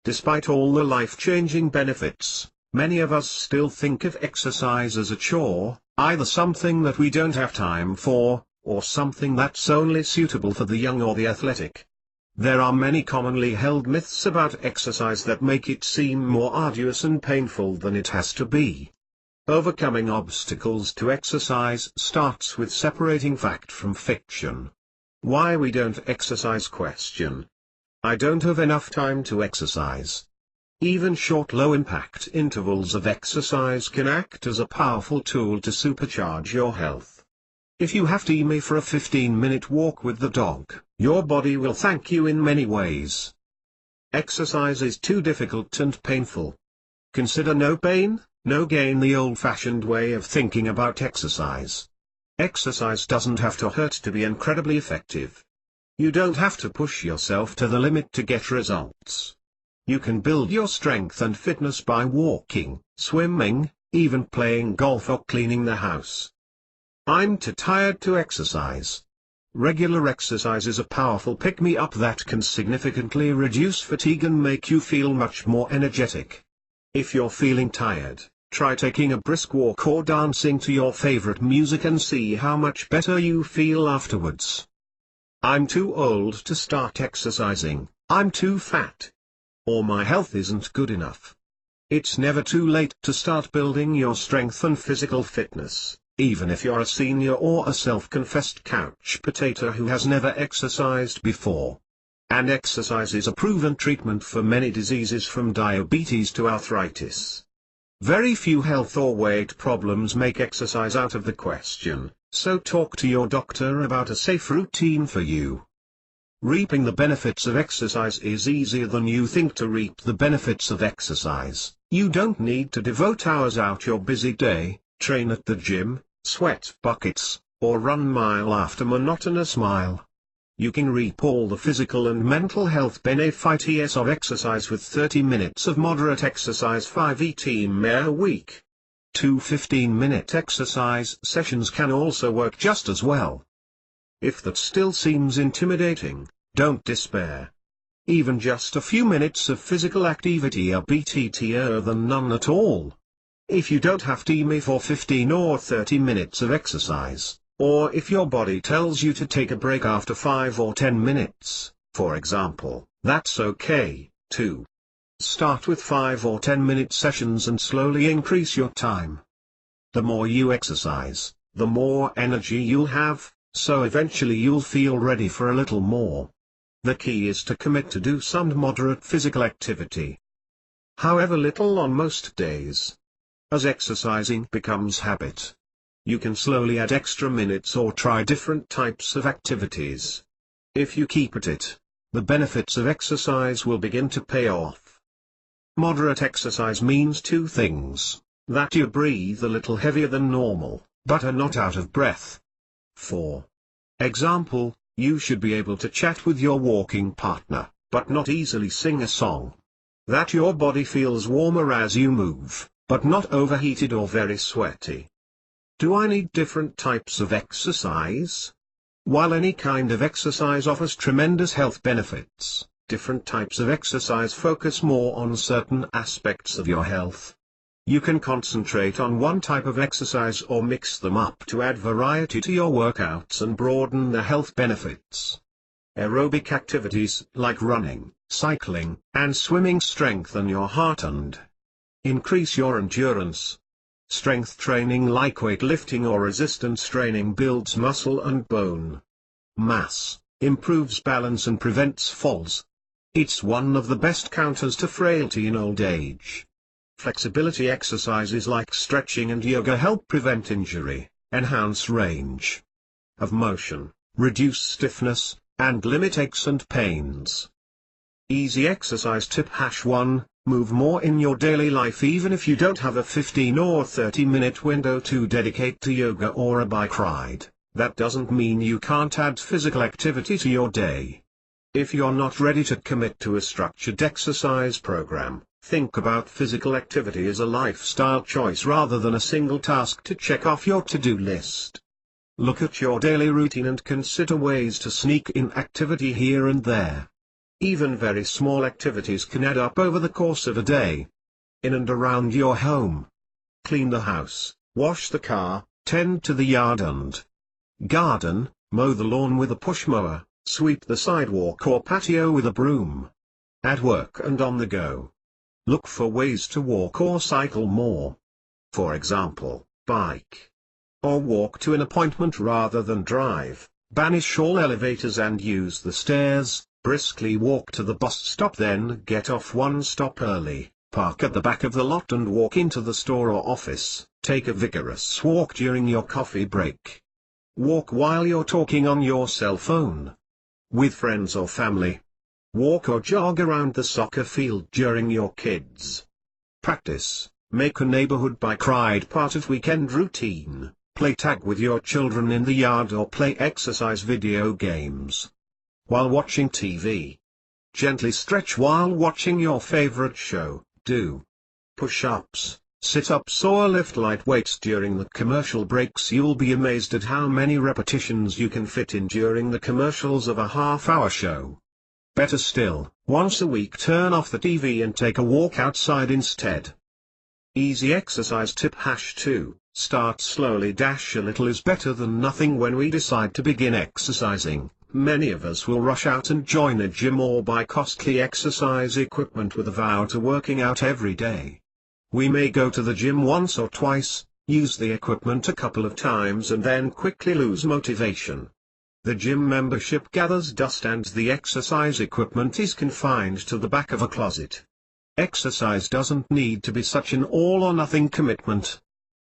Despite all the life-changing benefits, many of us still think of exercise as a chore, either something that we don't have time for, or something that's only suitable for the young or the athletic. There are many commonly held myths about exercise that make it seem more arduous and painful than it has to be. Overcoming obstacles to exercise starts with separating fact from fiction. Why we don't exercise? Question. I don't have enough time to exercise. Even short low-impact intervals of exercise can act as a powerful tool to supercharge your health. If you have to me for a 15-minute walk with the dog, your body will thank you in many ways. Exercise is too difficult and painful. Consider no pain, no gain, the old-fashioned way of thinking about exercise. Exercise doesn't have to hurt to be incredibly effective. You don't have to push yourself to the limit to get results. You can build your strength and fitness by walking, swimming, even playing golf or cleaning the house. I'm too tired to exercise. Regular exercise is a powerful pick-me-up that can significantly reduce fatigue and make you feel much more energetic. If you're feeling tired, try taking a brisk walk or dancing to your favorite music and see how much better you feel afterwards. I'm too old to start exercising, I'm too fat. Or my health isn't good enough. It's never too late to start building your strength and physical fitness, even if you're a senior or a self-confessed couch potato who has never exercised before. And exercise is a proven treatment for many diseases from diabetes to arthritis. Very few health or weight problems make exercise out of the question, so talk to your doctor about a safe routine for you. Reaping the benefits of exercise is easier than you think to reap the benefits of exercise. You don't need to devote hours out your busy day, train at the gym, sweat buckets, or run mile after monotonous mile. You can reap all the physical and mental health benefits of exercise with 30 minutes of moderate exercise 5 team a week. 2 15-minute exercise sessions can also work just as well. If that still seems intimidating, don't despair. Even just a few minutes of physical activity are better than none at all. If you don't have time for 15 or 30 minutes of exercise, or if your body tells you to take a break after 5 or 10 minutes, for example, that's okay, too. Start with 5 or 10-minute sessions and slowly increase your time. The more you exercise, the more energy you'll have, so eventually you'll feel ready for a little more. The key is to commit to do some moderate physical activity. However little on most days. As exercising becomes habit, you can slowly add extra minutes or try different types of activities. If you keep at it, the benefits of exercise will begin to pay off. Moderate exercise means two things: that you breathe a little heavier than normal, but are not out of breath. For example, you should be able to chat with your walking partner, but not easily sing a song. That your body feels warmer as you move, but not overheated or very sweaty. Do I need different types of exercise? While any kind of exercise offers tremendous health benefits, different types of exercise focus more on certain aspects of your health. You can concentrate on one type of exercise or mix them up to add variety to your workouts and broaden the health benefits. Aerobic activities like running, cycling, and swimming strengthen your heart and increase your endurance. Strength training like weightlifting or resistance training builds muscle and bone mass, improves balance and prevents falls. It's one of the best counters to frailty in old age. Flexibility exercises like stretching and yoga help prevent injury, enhance range of motion, reduce stiffness, and limit aches and pains. Easy exercise tip #1, move more in your daily life even if you don't have a 15 or 30-minute window to dedicate to yoga or a bike ride. That doesn't mean you can't add physical activity to your day. If you're not ready to commit to a structured exercise program, think about physical activity as a lifestyle choice rather than a single task to check off your to-do list. Look at your daily routine and consider ways to sneak in activity here and there. Even very small activities can add up over the course of a day. In and around your home. Clean the house, wash the car, tend to the yard and garden, mow the lawn with a push mower, sweep the sidewalk or patio with a broom. At work and on the go. Look for ways to walk or cycle more. For example, bike. Or walk to an appointment rather than drive. Banish all elevators and use the stairs. Briskly walk to the bus stop, then get off one stop early, park at the back of the lot and walk into the store or office. Take a vigorous walk during your coffee break. Walk while you're talking on your cell phone with friends or family. Walk or jog around the soccer field during your kids' practice. Make a neighborhood bike ride part of weekend routine. Play tag with your children in the yard or play exercise video games while watching TV. Gently stretch while watching your favorite show. Do push-ups, sit-ups or lift light weights during the commercial breaks. You'll be amazed at how many repetitions you can fit in during the commercials of a half-hour show. Better still, once a week turn off the TV and take a walk outside instead. Easy exercise tip #2, start slowly. A little is better than nothing when we decide to begin exercising. Many of us will rush out and join a gym or buy costly exercise equipment with a vow to working out every day. We may go to the gym once or twice, use the equipment a couple of times and then quickly lose motivation. The gym membership gathers dust and the exercise equipment is confined to the back of a closet. Exercise doesn't need to be such an all-or-nothing commitment.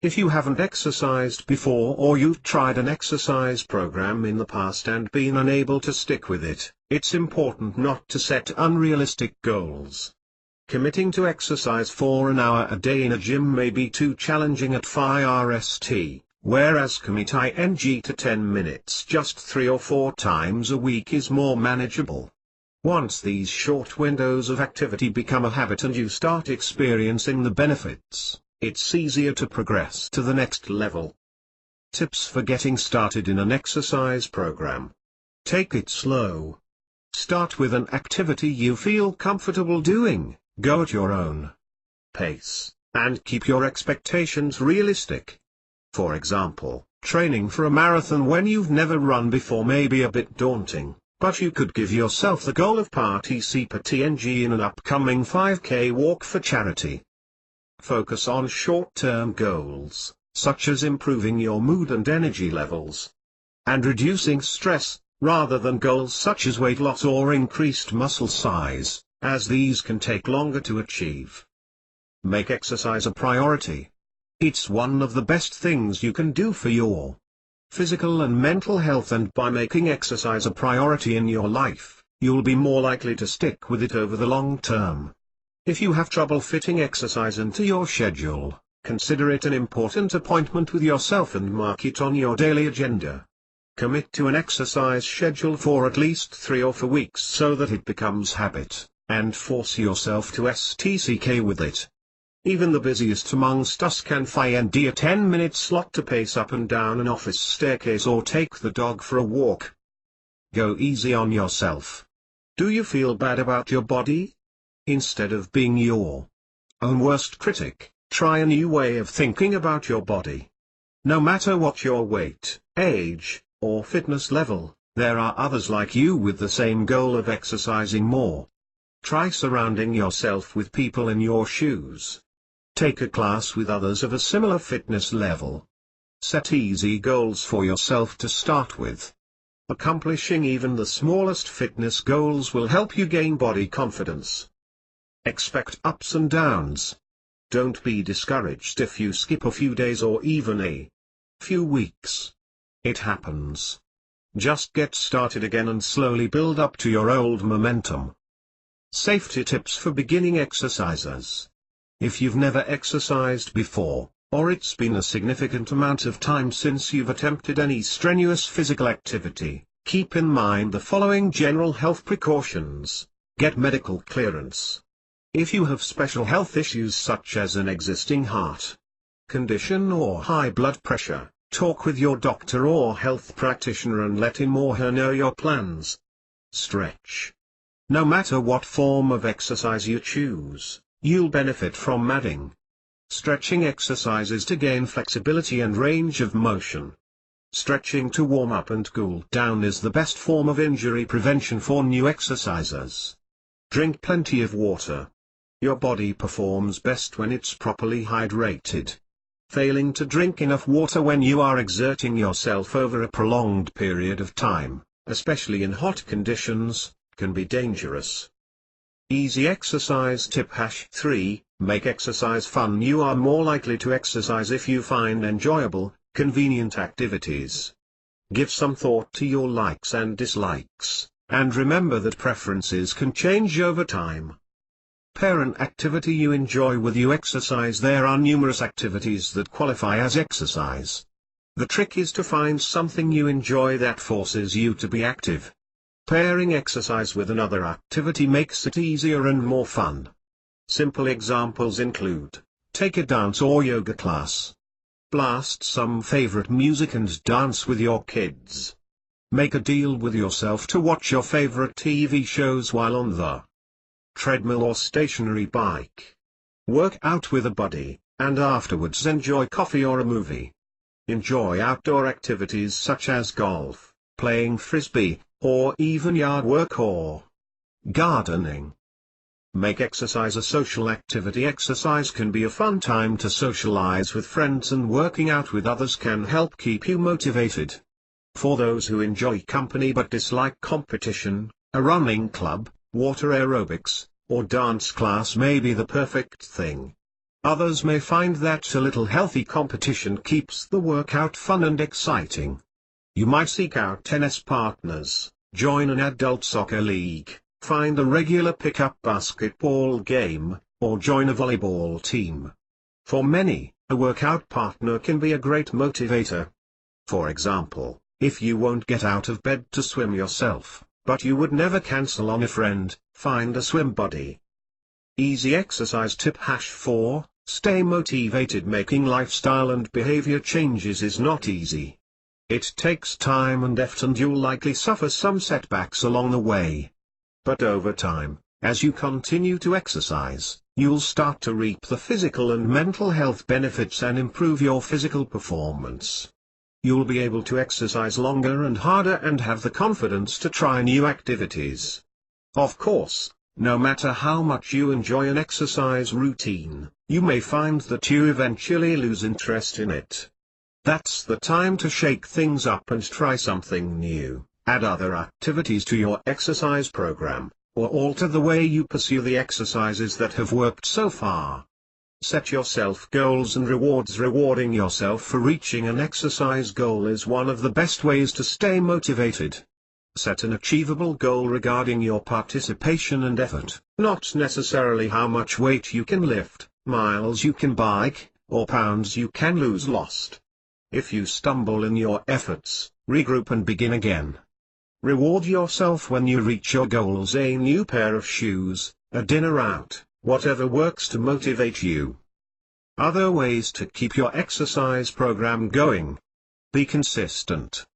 If you haven't exercised before or you've tried an exercise program in the past and been unable to stick with it, it's important not to set unrealistic goals. Committing to exercise for an hour a day in a gym may be too challenging at first, whereas committing to 10 minutes just 3 or 4 times a week is more manageable. Once these short windows of activity become a habit and you start experiencing the benefits, it's easier to progress to the next level. Tips for getting started in an exercise program. Take it slow. Start with an activity you feel comfortable doing, go at your own pace, and keep your expectations realistic. For example, training for a marathon when you've never run before may be a bit daunting, but you could give yourself the goal of participating in an upcoming 5K walk for charity. Focus on short-term goals, such as improving your mood and energy levels, and reducing stress, rather than goals such as weight loss or increased muscle size, as these can take longer to achieve. Make exercise a priority. It's one of the best things you can do for your physical and mental health, and by making exercise a priority in your life, you'll be more likely to stick with it over the long term. If you have trouble fitting exercise into your schedule, consider it an important appointment with yourself and mark it on your daily agenda. Commit to an exercise schedule for at least 3 or 4 weeks so that it becomes habit, and force yourself to stick with it. Even the busiest amongst us can find a 10-minute slot to pace up and down an office staircase or take the dog for a walk. Go easy on yourself. Do you feel bad about your body? Instead of being your own worst critic, try a new way of thinking about your body. No matter what your weight, age, or fitness level, there are others like you with the same goal of exercising more. Try surrounding yourself with people in your shoes. Take a class with others of a similar fitness level. Set easy goals for yourself to start with. Accomplishing even the smallest fitness goals will help you gain body confidence. Expect ups and downs. Don't be discouraged if you skip a few days or even a few weeks. It happens. Just get started again and slowly build up to your old momentum. Safety tips for beginning exercisers. If you've never exercised before, or it's been a significant amount of time since you've attempted any strenuous physical activity, keep in mind the following general health precautions. Get medical clearance. If you have special health issues such as an existing heart condition or high blood pressure, talk with your doctor or health practitioner and let him or her know your plans. Stretch. No matter what form of exercise you choose, you'll benefit from adding stretching exercises to gain flexibility and range of motion. Stretching to warm up and cool down is the best form of injury prevention for new exercisers. Drink plenty of water. Your body performs best when it's properly hydrated. Failing to drink enough water when you are exerting yourself over a prolonged period of time, especially in hot conditions, can be dangerous. Easy exercise tip #3, make exercise fun. You are more likely to exercise if you find enjoyable, convenient activities. Give some thought to your likes and dislikes, and remember that preferences can change over time. Pair an activity you enjoy with you exercise. There are numerous activities that qualify as exercise. The trick is to find something you enjoy that forces you to be active. Pairing exercise with another activity makes it easier and more fun. Simple examples include, take a dance or yoga class. Blast some favorite music and dance with your kids. Make a deal with yourself to watch your favorite TV shows while on the treadmill or stationary bike. Work out with a buddy, and afterwards enjoy coffee or a movie. Enjoy outdoor activities such as golf, playing frisbee, or even yard work or gardening. Make exercise a social activity. Exercise can be a fun time to socialize with friends, and working out with others can help keep you motivated. For those who enjoy company but dislike competition, a running club, water aerobics, or dance class may be the perfect thing. Others may find that a little healthy competition keeps the workout fun and exciting. You might seek out tennis partners, join an adult soccer league, find a regular pickup basketball game, or join a volleyball team. For many, a workout partner can be a great motivator. For example, if you won't get out of bed to swim yourself, but you would never cancel on a friend, find a swim buddy. Easy exercise tip #4, stay motivated. Making lifestyle and behavior changes is not easy. It takes time and effort, and you'll likely suffer some setbacks along the way. But over time, as you continue to exercise, you'll start to reap the physical and mental health benefits and improve your physical performance. You'll be able to exercise longer and harder and have the confidence to try new activities. Of course, no matter how much you enjoy an exercise routine, you may find that you eventually lose interest in it. That's the time to shake things up and try something new. Add other activities to your exercise program, or alter the way you pursue the exercises that have worked so far. Set yourself goals and rewards. Rewarding yourself for reaching an exercise goal is one of the best ways to stay motivated. Set an achievable goal regarding your participation and effort, not necessarily how much weight you can lift, miles you can bike, or pounds you can lose. If you stumble in your efforts, regroup and begin again. Reward yourself when you reach your goals: a new pair of shoes, a dinner out, whatever works to motivate you. Other ways to keep your exercise program going. Be consistent.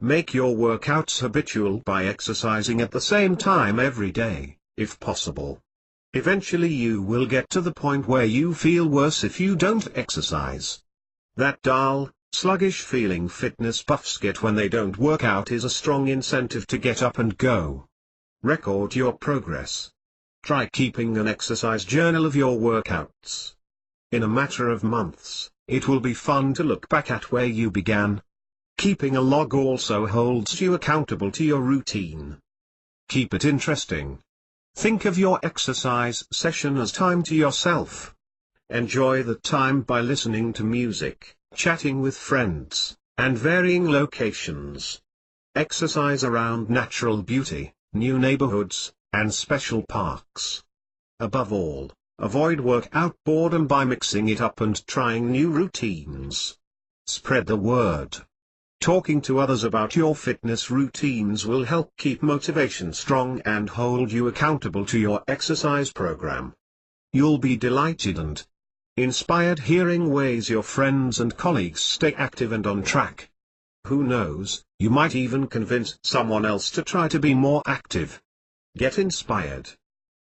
Make your workouts habitual by exercising at the same time every day, if possible. Eventually you will get to the point where you feel worse if you don't exercise. That dull, sluggish feeling fitness buffs get when they don't work out is a strong incentive to get up and go. Record your progress. Try keeping an exercise journal of your workouts. In a matter of months, it will be fun to look back at where you began. Keeping a log also holds you accountable to your routine. Keep it interesting. Think of your exercise session as time to yourself. Enjoy the time by listening to music, chatting with friends, and varying locations. Exercise around natural beauty, new neighborhoods, and special parks. Above all, avoid workout boredom by mixing it up and trying new routines. Spread the word. Talking to others about your fitness routines will help keep motivation strong and hold you accountable to your exercise program. You'll be delighted and inspired hearing ways your friends and colleagues stay active and on track. Who knows, you might even convince someone else to try to be more active. Get inspired.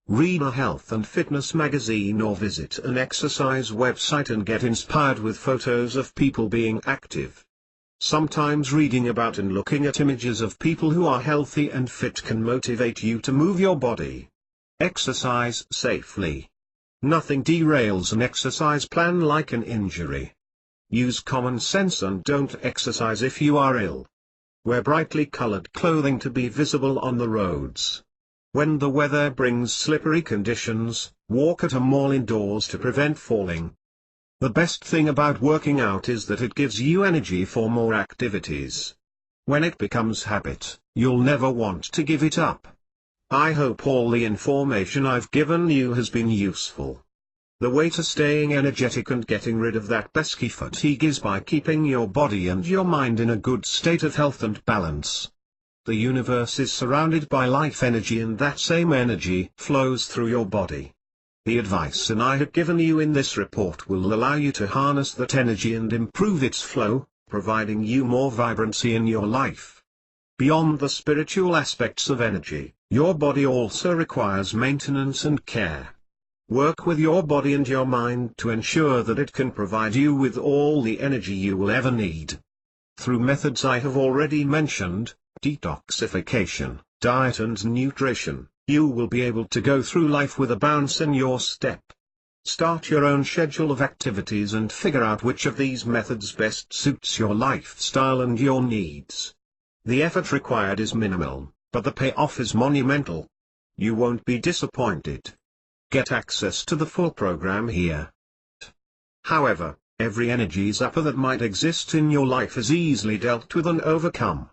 Read a health and fitness magazine or visit an exercise website and get inspired with photos of people being active. Sometimes reading about and looking at images of people who are healthy and fit can motivate you to move your body. Exercise safely. Nothing derails an exercise plan like an injury. Use common sense and don't exercise if you are ill. Wear brightly colored clothing to be visible on the roads. When the weather brings slippery conditions, walk at a mall indoors to prevent falling. The best thing about working out is that it gives you energy for more activities. When it becomes habit, you'll never want to give it up. I hope all the information I've given you has been useful. The way to staying energetic and getting rid of that pesky fatigue is by keeping your body and your mind in a good state of health and balance. The universe is surrounded by life energy, and that same energy flows through your body. The advice I have given you in this report will allow you to harness that energy and improve its flow, providing you more vibrancy in your life. Beyond the spiritual aspects of energy, your body also requires maintenance and care. Work with your body and your mind to ensure that it can provide you with all the energy you will ever need. Through methods I have already mentioned, detoxification, diet and nutrition, you will be able to go through life with a bounce in your step. Start your own schedule of activities and figure out which of these methods best suits your lifestyle and your needs. The effort required is minimal, but the payoff is monumental. You won't be disappointed. Get access to the full program here. However, every energy zapper that might exist in your life is easily dealt with and overcome.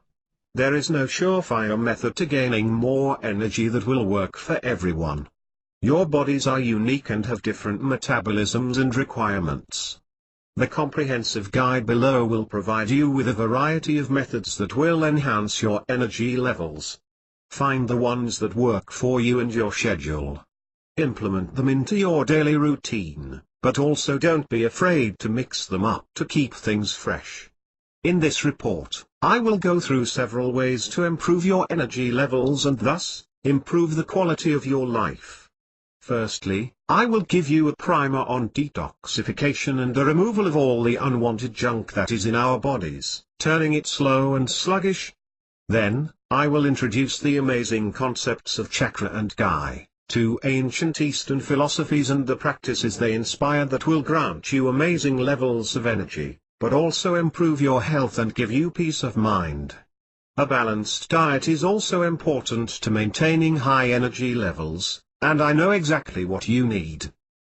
There is no surefire method to gaining more energy that will work for everyone. Your bodies are unique and have different metabolisms and requirements. The comprehensive guide below will provide you with a variety of methods that will enhance your energy levels. Find the ones that work for you and your schedule. Implement them into your daily routine, but also don't be afraid to mix them up to keep things fresh. In this report, I will go through several ways to improve your energy levels and thus, improve the quality of your life. Firstly, I will give you a primer on detoxification and the removal of all the unwanted junk that is in our bodies, turning it slow and sluggish. Then, I will introduce the amazing concepts of chakra and Gai, two ancient Eastern philosophies and the practices they inspired that will grant you amazing levels of energy, but also improve your health and give you peace of mind. A balanced diet is also important to maintaining high energy levels. And I know exactly what you need.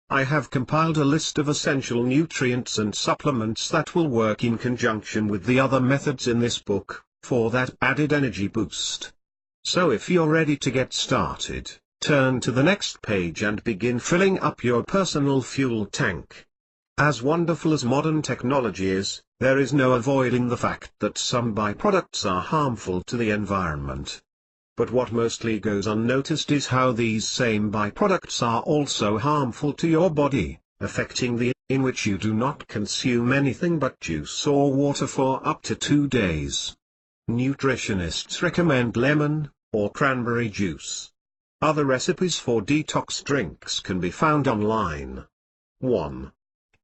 I have compiled a list of essential nutrients and supplements that will work in conjunction with the other methods in this book, for that added energy boost. So if you're ready to get started, turn to the next page and begin filling up your personal fuel tank. As wonderful as modern technology is, there is no avoiding the fact that some byproducts are harmful to the environment. But what mostly goes unnoticed is how these same byproducts are also harmful to your body, affecting the in which you do not consume anything but juice or water for up to 2 days. Nutritionists recommend lemon or cranberry juice. Other recipes for detox drinks can be found online. 1.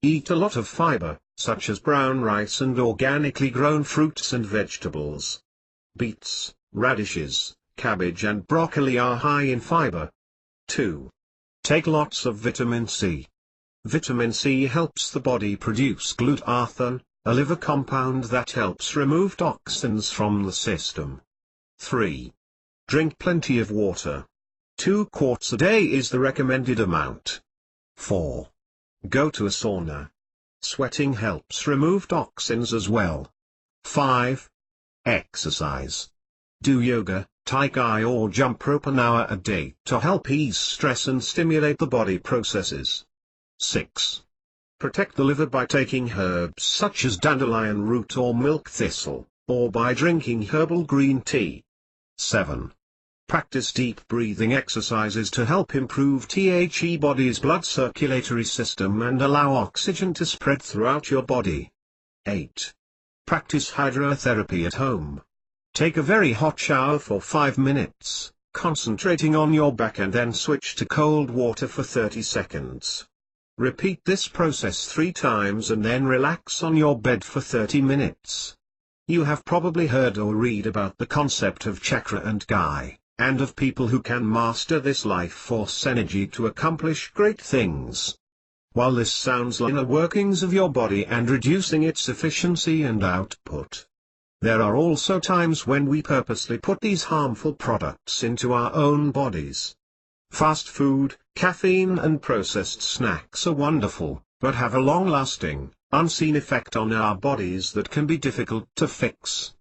Eat a lot of fiber, such as brown rice and organically grown fruits and vegetables. Beets, radishes, cabbage and broccoli are high in fiber. 2. Take lots of vitamin C. Vitamin C helps the body produce glutathione, a liver compound that helps remove toxins from the system. 3. Drink plenty of water. 2 quarts a day is the recommended amount. 4. Go to a sauna. Sweating helps remove toxins as well. 5. Exercise. Do yoga, tai chi or jump rope an hour a day to help ease stress and stimulate the body processes. 6. Protect the liver by taking herbs such as dandelion root or milk thistle, or by drinking herbal green tea. 7. Practice deep breathing exercises to help improve the body's blood circulatory system and allow oxygen to spread throughout your body. 8. Practice hydrotherapy at home. Take a very hot shower for 5 minutes, concentrating on your back and then switch to cold water for 30 seconds. Repeat this process 3 times and then relax on your bed for 30 minutes. You have probably heard or read about the concept of chakra and Gai, and of people who can master this life force energy to accomplish great things. While this sounds like the inner workings of your body and reducing its efficiency and output, there are also times when we purposely put these harmful products into our own bodies. Fast food, caffeine and processed snacks are wonderful, but have a long-lasting, unseen effect on our bodies that can be difficult to fix.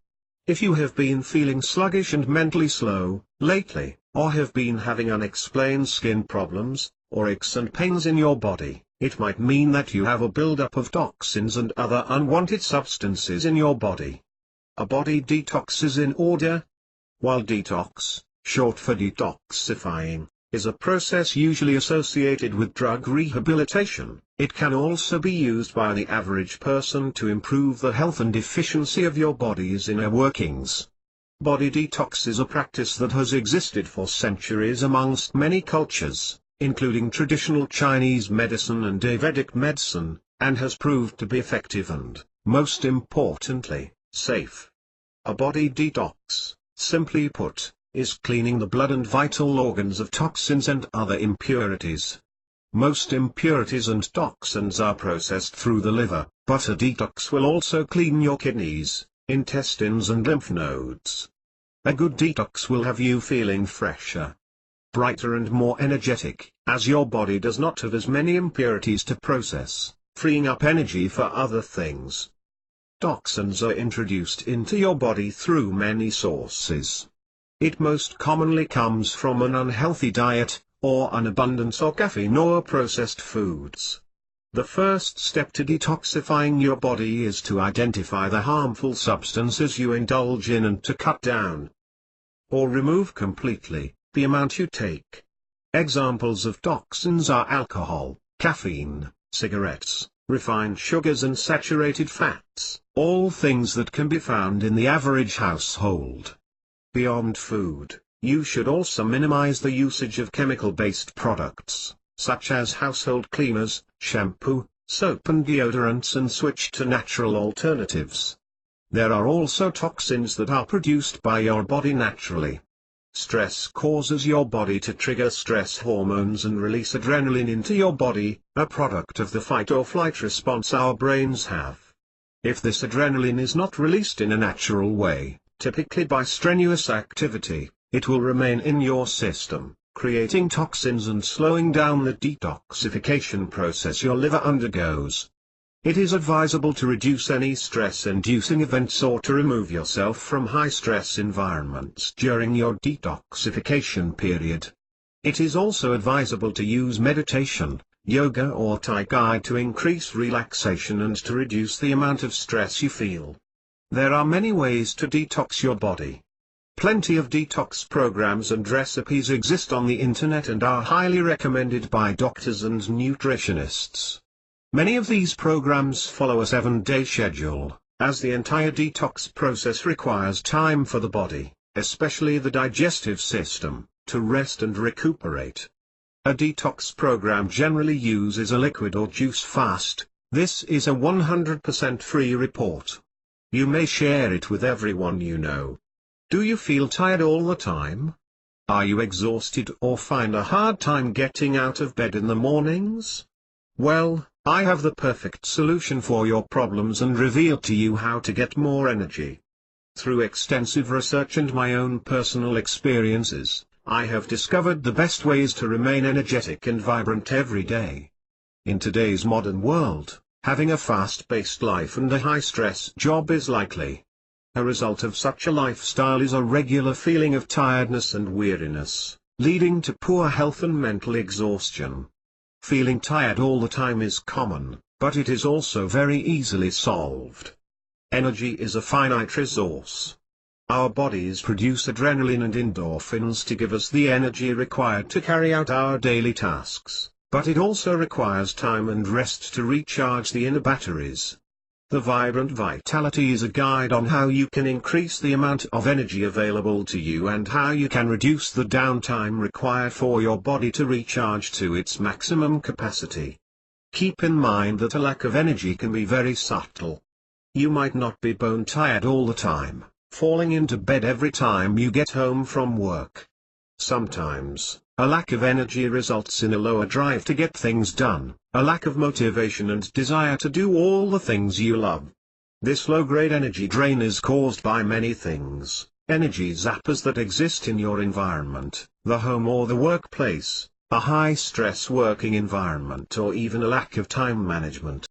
If you have been feeling sluggish and mentally slow lately, or have been having unexplained skin problems, or aches and pains in your body, it might mean that you have a buildup of toxins and other unwanted substances in your body. A body detox is in order. While detox, short for detoxifying, is a process usually associated with drug rehabilitation, it can also be used by the average person to improve the health and efficiency of your body's inner workings. Body detox is a practice that has existed for centuries amongst many cultures, including traditional Chinese medicine and Ayurvedic medicine, and has proved to be effective and, most importantly, safe. A body detox, simply put, is cleaning the blood and vital organs of toxins and other impurities. Most impurities and toxins are processed through the liver, but a detox will also clean your kidneys, intestines and lymph nodes. A good detox will have you feeling fresher, brighter and more energetic, as your body does not have as many impurities to process, freeing up energy for other things. Toxins are introduced into your body through many sources. It most commonly comes from an unhealthy diet, or an abundance of caffeine or processed foods. The first step to detoxifying your body is to identify the harmful substances you indulge in and to cut down or remove completely the amount you take. Examples of toxins are alcohol, caffeine, cigarettes, refined sugars and saturated fats, all things that can be found in the average household. Beyond food, you should also minimize the usage of chemical-based products, such as household cleaners, shampoo, soap and deodorants, and switch to natural alternatives. There are also toxins that are produced by your body naturally. Stress causes your body to trigger stress hormones and release adrenaline into your body, a product of the fight-or-flight response our brains have. If this adrenaline is not released in a natural way, typically by strenuous activity, it will remain in your system, creating toxins and slowing down the detoxification process your liver undergoes. It is advisable to reduce any stress-inducing events or to remove yourself from high-stress environments during your detoxification period. It is also advisable to use meditation, yoga or Tai Chi to increase relaxation and to reduce the amount of stress you feel. There are many ways to detox your body. Plenty of detox programs and recipes exist on the internet and are highly recommended by doctors and nutritionists. Many of these programs follow a 7-day schedule, as the entire detox process requires time for the body, especially the digestive system, to rest and recuperate. A detox program generally uses a liquid or juice fast. This is a 100% free report. You may share it with everyone you know. Do you feel tired all the time? Are you exhausted or find a hard time getting out of bed in the mornings? Well, I have the perfect solution for your problems and reveal to you how to get more energy. Through extensive research and my own personal experiences, I have discovered the best ways to remain energetic and vibrant every day. In today's modern world, having a fast-paced life and a high-stress job is likely. A result of such a lifestyle is a regular feeling of tiredness and weariness, leading to poor health and mental exhaustion. Feeling tired all the time is common, but it is also very easily solved. Energy is a finite resource. Our bodies produce adrenaline and endorphins to give us the energy required to carry out our daily tasks, but it also requires time and rest to recharge the inner batteries. The Vibrant Vitality is a guide on how you can increase the amount of energy available to you and how you can reduce the downtime required for your body to recharge to its maximum capacity. Keep in mind that a lack of energy can be very subtle. You might not be bone tired all the time, falling into bed every time you get home from work. Sometimes, a lack of energy results in a lower drive to get things done, a lack of motivation and desire to do all the things you love. This low-grade energy drain is caused by many things: energy zappers that exist in your environment, the home or the workplace, a high-stress working environment, or even a lack of time management.